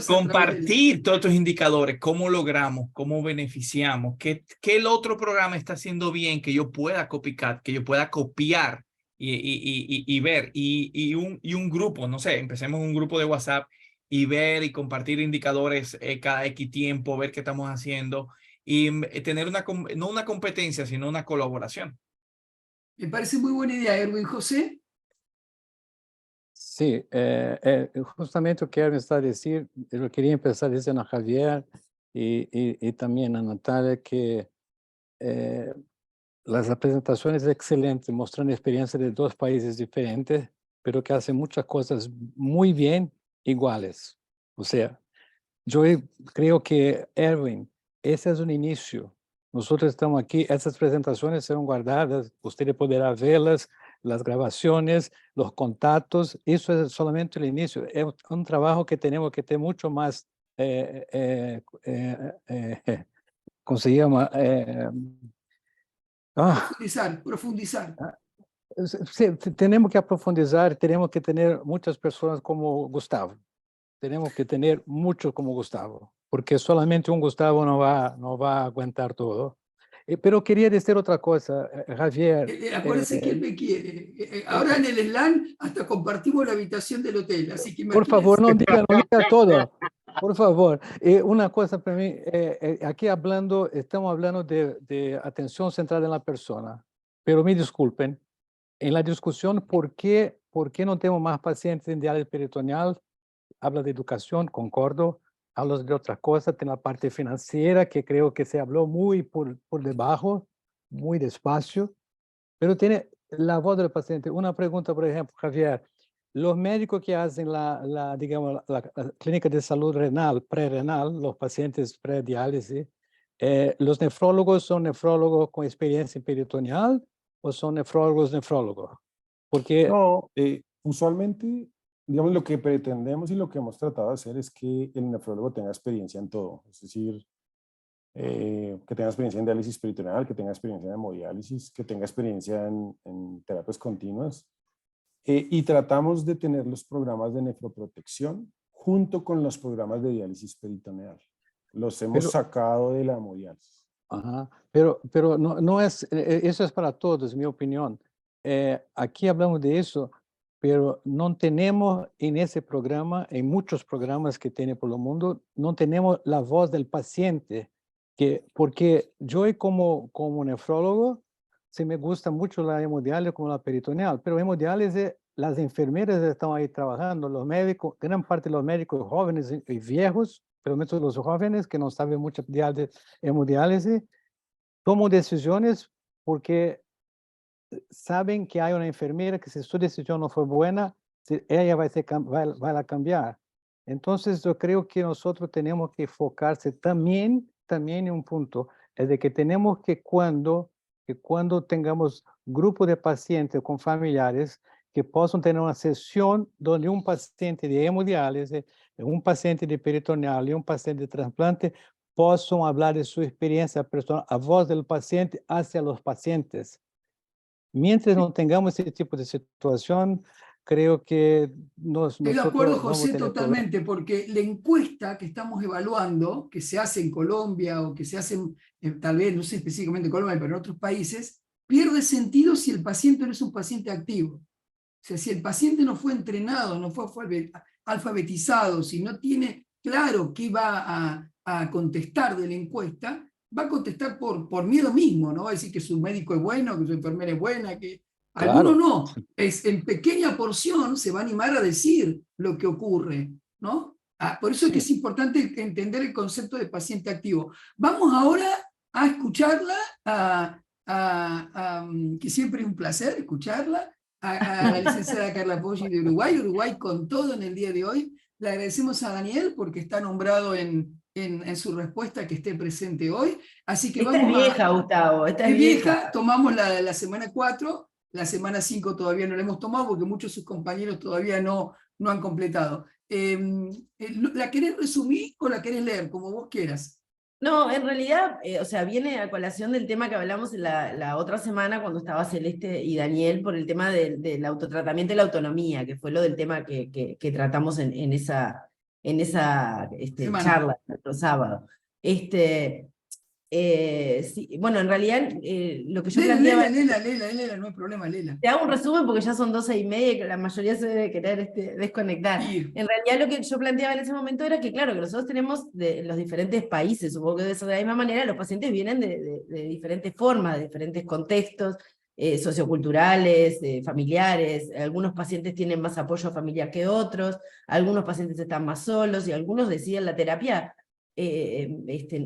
Compartir todos estos indicadores, cómo logramos, cómo beneficiamos, qué el otro programa está haciendo bien, que yo pueda copycat, que yo pueda copiar y ver, y un grupo, no sé, empecemos un grupo de WhatsApp y ver y compartir indicadores cada X tiempo, ver qué estamos haciendo y tener no una competencia, sino una colaboración. Me parece muy buena idea, Erwin. José. Sí, justamente o que eu estava a dizer, eu queria empezar dizendo a Javier e também a Natália que as apresentações excelentes, mostrando a experiência de dois países diferentes, pero que fazem muitas coisas muito bem iguais. Ou seja, eu creio que, Erwin, esse é um início. Nós estamos aqui, essas apresentações serão guardadas, você poderá vê-las, las grabaciones, los contactos, eso es solamente el inicio. Es un trabajo que tenemos que tener mucho más, ¿cómo se llama? Profundizar. tenemos que profundizar, tenemos que tener muchas personas como Gustavo. Tenemos que tener muchos como Gustavo, porque solamente un Gustavo no va a aguantar todo. Pero quería decir otra cosa, Javier. Acuérdense que él me quiere. Ahora en el SLAN hasta compartimos la habitación del hotel, así que por favor, no diga todo. Por favor, una cosa para mí, aquí estamos hablando de atención centrada en la persona, pero me disculpen, en la discusión, ¿por qué no tenemos más pacientes en diálisis peritoneal? Habla de educación, concordo, habla de otras cosas, tiene la parte financiera, que creo que se habló muy por debajo, muy despacio, pero tiene la voz del paciente. Una pregunta, por ejemplo, Javier, los médicos que hacen digamos, la clínica de salud renal, prerrenal, los pacientes prediálisis, ¿los nefrólogos son nefrólogos con experiencia peritoneal o son nefrólogos? Porque no, usualmente, digamos, lo que pretendemos y lo que hemos tratado de hacer es que el nefrólogo tenga experiencia en todo, es decir, que tenga experiencia en diálisis peritoneal, que tenga experiencia en hemodiálisis, que tenga experiencia en terapias continuas. Y tratamos de tener los programas de nefroprotección junto con los programas de diálisis peritoneal. Los hemos sacado de la hemodiálisis. Ajá, pero no es, eso es para todos, mi opinión. Aquí hablamos de eso, pero no tenemos en ese programa, en muchos programas que tiene por el mundo, no tenemos la voz del paciente. Porque yo como nefrólogo, sí me gusta mucho la hemodiálisis como la peritoneal, pero hemodiálisis, las enfermeras están ahí trabajando, los médicos, gran parte de los médicos jóvenes y viejos, pero menos los jóvenes que no saben mucho de hemodiálisis, toman decisiones porque saben que hay una enfermera que si su decisión no fue buena, ella va a cambiar. Entonces yo creo que nosotros tenemos que enfocarse también en un punto, es de que tenemos que cuando tengamos grupo de pacientes con familiares que puedan tener una sesión donde un paciente de hemodiálisis, un paciente de peritoneal y un paciente de trasplante puedan hablar de su experiencia personal, a voz del paciente hacia los pacientes. Mientras no tengamos ese tipo de situación, creo que Estoy de acuerdo, José, totalmente, porque la encuesta que estamos evaluando, que se hace en Colombia o que se hace, tal vez, no sé específicamente en Colombia, pero en otros países, pierde sentido si el paciente no es un paciente activo. O sea, si el paciente no fue entrenado, no fue alfabetizado, si no tiene claro qué va a contestar de la encuesta, va a contestar por miedo mismo, ¿no? Va a decir que su médico es bueno, que su enfermera es buena, que... Algunos no, en pequeña porción se va a animar a decir lo que ocurre, ¿no? Por eso es que es importante entender el concepto de paciente activo. Vamos ahora a escucharla, que siempre es un placer escucharla, a la licenciada Carla Poggi de Uruguay con todo en el día de hoy. Le agradecemos a Daniel porque está nombrado en su respuesta que esté presente hoy. Así que esta vamos es vieja, Gustavo, esta es es vieja. Tomamos la semana 4, la semana 5 todavía no la hemos tomado porque muchos de sus compañeros todavía no han completado. ¿La querés resumir o la querés leer? Como vos quieras. No, en realidad, o sea, viene a colación del tema que hablamos la otra semana cuando estaba Celeste y Daniel por el tema del autotratamiento y la autonomía, que fue lo del tema que tratamos en esa charla el sábado. Sí, bueno, en realidad lo que yo planteaba... Lela, no hay problema, Lela. Te hago un resumen porque ya son 12:30 y que la mayoría se debe querer desconectar. En realidad lo que yo planteaba en ese momento era que, claro, que nosotros tenemos de los diferentes países, supongo que debe ser de la misma manera, los pacientes vienen de diferentes formas, de diferentes contextos, socioculturales, familiares, algunos pacientes tienen más apoyo familiar que otros, algunos pacientes están más solos y algunos deciden la terapia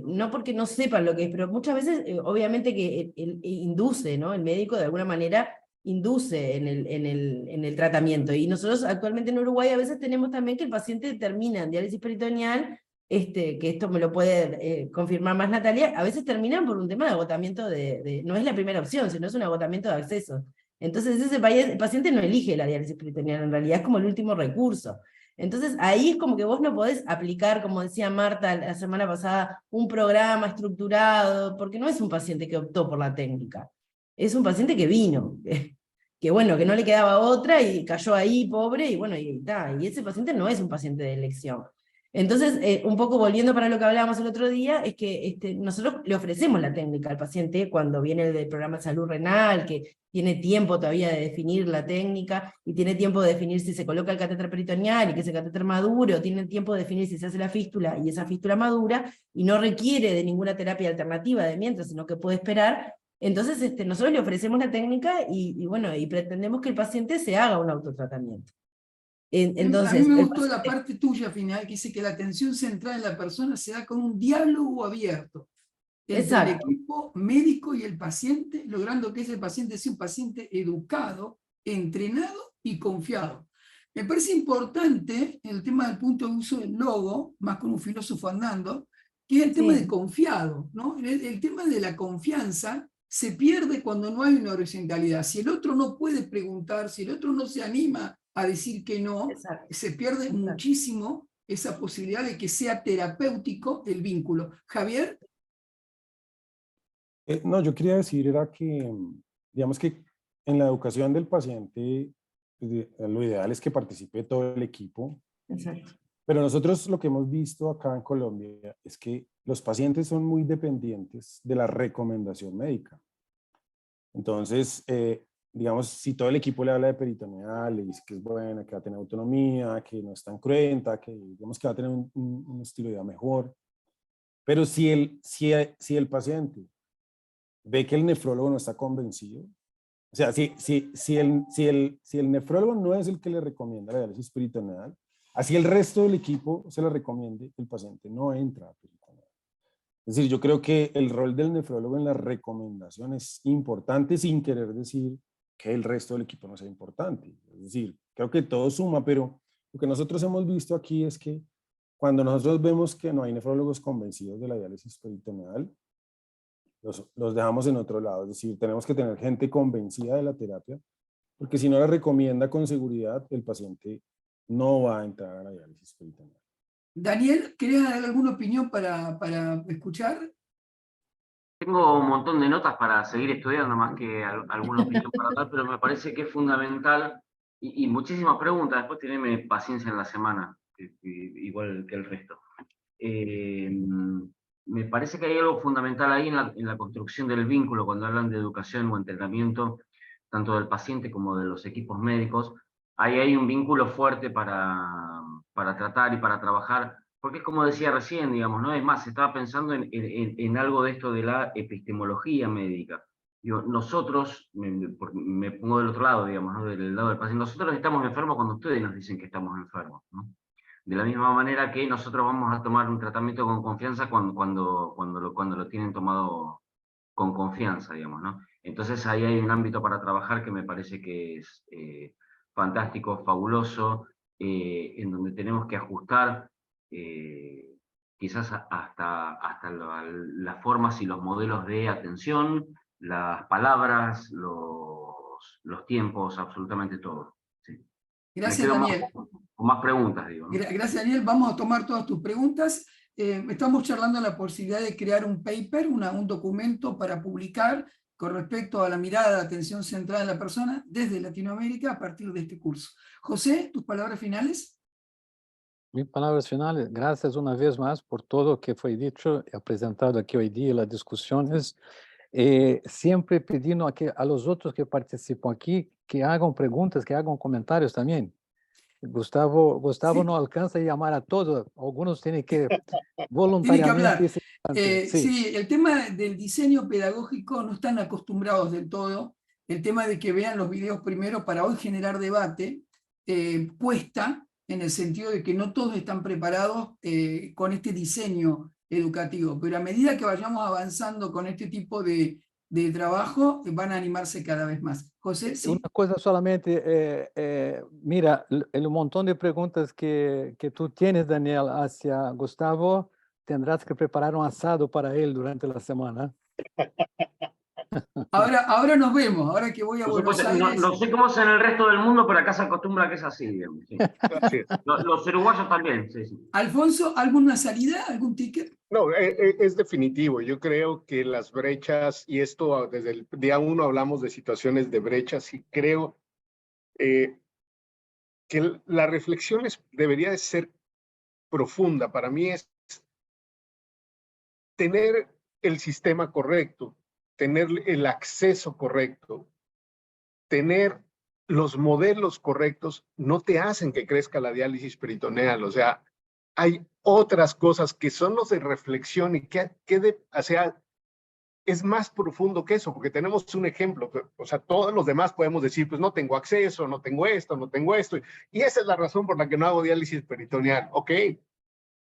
no porque no sepan lo que es, pero muchas veces obviamente que induce, ¿no? El médico de alguna manera induce en el tratamiento, y nosotros actualmente en Uruguay a veces tenemos también que el paciente termina en diálisis peritoneal, que esto me lo puede confirmar más Natalia, a veces terminan por un tema de agotamiento no es la primera opción, sino es un agotamiento de acceso. Entonces ese paciente no elige la diálisis peritoneal, en realidad es como el último recurso. Entonces ahí es como que vos no podés aplicar, como decía Marta la semana pasada, un programa estructurado, porque no es un paciente que optó por la técnica, es un paciente que vino. bueno, que no le quedaba otra y cayó ahí, pobre, y bueno, y ese paciente no es un paciente de elección. Entonces, un poco volviendo para lo que hablábamos el otro día, es que nosotros le ofrecemos la técnica al paciente cuando viene del programa de salud renal, que tiene tiempo todavía de definir la técnica, y tiene tiempo de definir si se coloca el catéter peritoneal y que ese catéter madure, o tiene tiempo de definir si se hace la fístula y esa fístula madura, y no requiere de ninguna terapia alternativa de mientras, sino que puede esperar. Entonces, nosotros le ofrecemos la técnica y bueno, y pretendemos que el paciente se haga un autotratamiento. Entonces, a mí me gustó la parte tuya final, que dice que la atención central en la persona se da con un diálogo abierto entre el equipo médico y el paciente, logrando que ese paciente sea un paciente educado, entrenado y confiado. Me parece importante el tema del punto de uso del logo, más con un filósofo andando, que es el tema de confiado, ¿no? El tema de la confianza se pierde cuando no hay una horizontalidad. Si el otro no puede preguntar, si el otro no se anima a decir que no, se pierde muchísimo esa posibilidad de que sea terapéutico el vínculo. Javier. No, yo quería decir era que, digamos que en la educación del paciente, lo ideal es que participe todo el equipo. Exacto. Pero nosotros lo que hemos visto acá en Colombia es que los pacientes son muy dependientes de la recomendación médica. Entonces, digamos, si todo el equipo le habla de peritoneal, le dice que es buena, que va a tener autonomía, que no es tan cruenta, que digamos que va a tener un estilo de vida mejor. Pero si el paciente ve que el nefrólogo no está convencido, o sea, si el nefrólogo no es el que le recomienda la diálisis peritoneal, así el resto del equipo se le recomiende, el paciente no entra a peritoneal. Es decir, yo creo que el rol del nefrólogo en la recomendación es importante, sin querer decir que el resto del equipo no sea importante. Es decir, creo que todo suma, pero lo que nosotros hemos visto aquí es que cuando nosotros vemos que no hay nefrólogos convencidos de la diálisis peritoneal, los dejamos en otro lado. Es decir, tenemos que tener gente convencida de la terapia, porque si no la recomienda con seguridad, el paciente no va a entrar a la diálisis peritoneal. Daniel, ¿querés dar alguna opinión para escuchar? Tengo un montón de notas para seguir estudiando, más que alguna opinión para dar, pero me parece que es fundamental, y muchísimas preguntas, después teneme paciencia en la semana, igual que el resto. Me parece que hay algo fundamental ahí en la construcción del vínculo, cuando hablan de educación o entrenamiento, tanto del paciente como de los equipos médicos. Ahí hay un vínculo fuerte para tratar y para trabajar, porque es como decía recién, digamos, ¿no? Es más, estaba pensando en algo de esto de la epistemología médica. Digo, nosotros, me pongo del otro lado, digamos, ¿no? Del lado del paciente, nosotros estamos enfermos cuando ustedes nos dicen que estamos enfermos, ¿no? De la misma manera que nosotros vamos a tomar un tratamiento con confianza cuando lo tienen tomado con confianza, digamos, ¿no? Entonces ahí hay un ámbito para trabajar que me parece que es fantástico, fabuloso, en donde tenemos que ajustar quizás hasta las formas y los modelos de atención, las palabras, los tiempos, absolutamente todo. Sí. Gracias, Daniel. Con más preguntas, digo, ¿no? Gracias, Daniel. Vamos a tomar todas tus preguntas. Estamos charlando la posibilidad de crear un paper, un documento para publicar con respecto a la mirada de atención centrada en la persona desde Latinoamérica a partir de este curso. José, tus palabras finales. Mis palabras finales, gracias una vez más por todo lo que fue dicho y presentado aquí hoy día, las discusiones. Siempre pidiendo a los otros que participan aquí que hagan preguntas, que hagan comentarios también. Gustavo sí. No alcanza a llamar a todos, algunos tienen que voluntariamente. Sí, el tema del diseño pedagógico no están acostumbrados del todo. El tema de que vean los videos primero para hoy generar debate cuesta, en el sentido de que no todos están preparados con este diseño educativo, pero a medida que vayamos avanzando con este tipo de trabajo, van a animarse cada vez más. José, sí. Una cosa solamente, mira, el montón de preguntas que tú tienes, Daniel, hacia Gustavo, tendrás que preparar un asado para él durante la semana. Ahora nos vemos, ahora que voy a Buenos Aires. No sé cómo es en el resto del mundo, pero acá se acostumbra que es así, digamos. Sí. Los uruguayos también, sí, sí. Alfonso, ¿alguna salida, algún ticket? No, es definitivo. Yo creo que las brechas, y esto desde el día 1 hablamos de situaciones de brechas, y creo que la reflexión debería de ser profunda. Para mí es tener el sistema correcto, tener el acceso correcto, tener los modelos correctos, no te hacen que crezca la diálisis peritoneal. O sea, hay otras cosas que son los de reflexión y o sea, es más profundo que eso, porque tenemos un ejemplo. O sea, todos los demás podemos decir, pues no tengo acceso, no tengo esto, no tengo esto. Y esa es la razón por la que no hago diálisis peritoneal. Ok,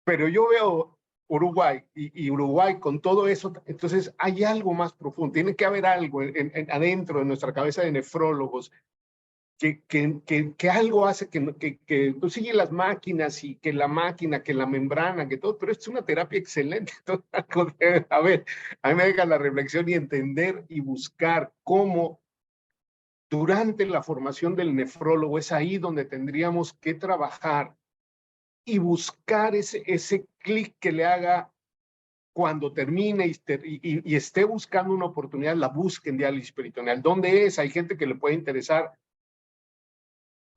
pero yo veo Uruguay y Uruguay con todo eso, entonces hay algo más profundo. Tiene que haber algo adentro de nuestra cabeza de nefrólogos que algo hace que tú sigues las máquinas y que la máquina, que la membrana, que todo, pero esto es una terapia excelente. A ver, a mí me deja la reflexión y entender y buscar cómo durante la formación del nefrólogo es ahí donde tendríamos que trabajar y buscar ese clic que le haga cuando termine y esté buscando una oportunidad, la busque en diálisis peritoneal. ¿Dónde es? Hay gente que le puede interesar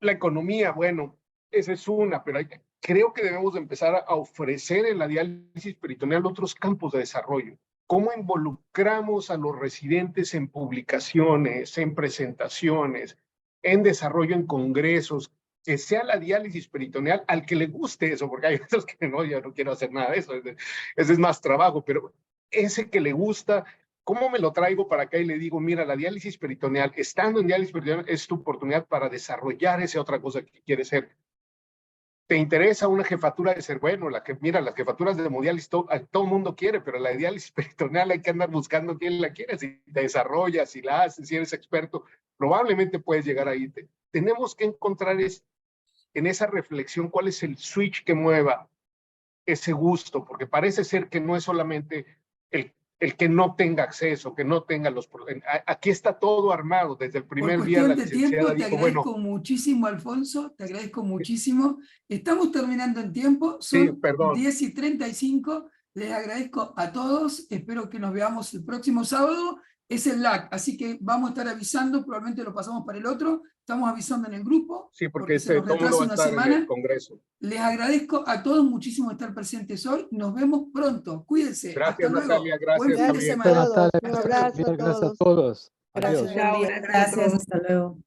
la economía. Bueno, esa es una, pero creo que debemos de empezar a ofrecer en la diálisis peritoneal otros campos de desarrollo. ¿Cómo involucramos a los residentes en publicaciones, en presentaciones, en desarrollo en congresos? Que sea la diálisis peritoneal al que le guste eso, porque hay otros que no, yo no quiero hacer nada de eso, ese es más trabajo, pero ese que le gusta, ¿cómo me lo traigo para acá y le digo, mira, la diálisis peritoneal, estando en diálisis peritoneal, es tu oportunidad para desarrollar esa otra cosa que quieres ser? ¿Te interesa una jefatura de ser? Bueno, mira, las jefaturas de hemodiálisis todo el mundo quiere, pero la diálisis peritoneal hay que andar buscando quién la quiere. Si te desarrollas, si la haces, si eres experto, probablemente puedes llegar ahí. Tenemos que encontrar en esa reflexión cuál es el switch que mueva ese gusto, porque parece ser que no es solamente el que no tenga acceso, que no tenga los... Aquí está todo armado desde el primer día. Por cuestión de tiempo, te agradezco muchísimo, Alfonso, te agradezco muchísimo. Estamos terminando en tiempo, son 10:35, les agradezco a todos, espero que nos veamos el próximo sábado. Es el LAC, así que vamos a estar avisando, probablemente lo pasamos para el otro, estamos avisando en el grupo. Sí, porque se nos retrasa una semana. En el Congreso. Les agradezco a todos muchísimo estar presentes hoy, nos vemos pronto, cuídense. Gracias, hasta Natalia, luego. gracias. Buen fin de semana. Gracias a todos. Gracias, gracias, hasta luego.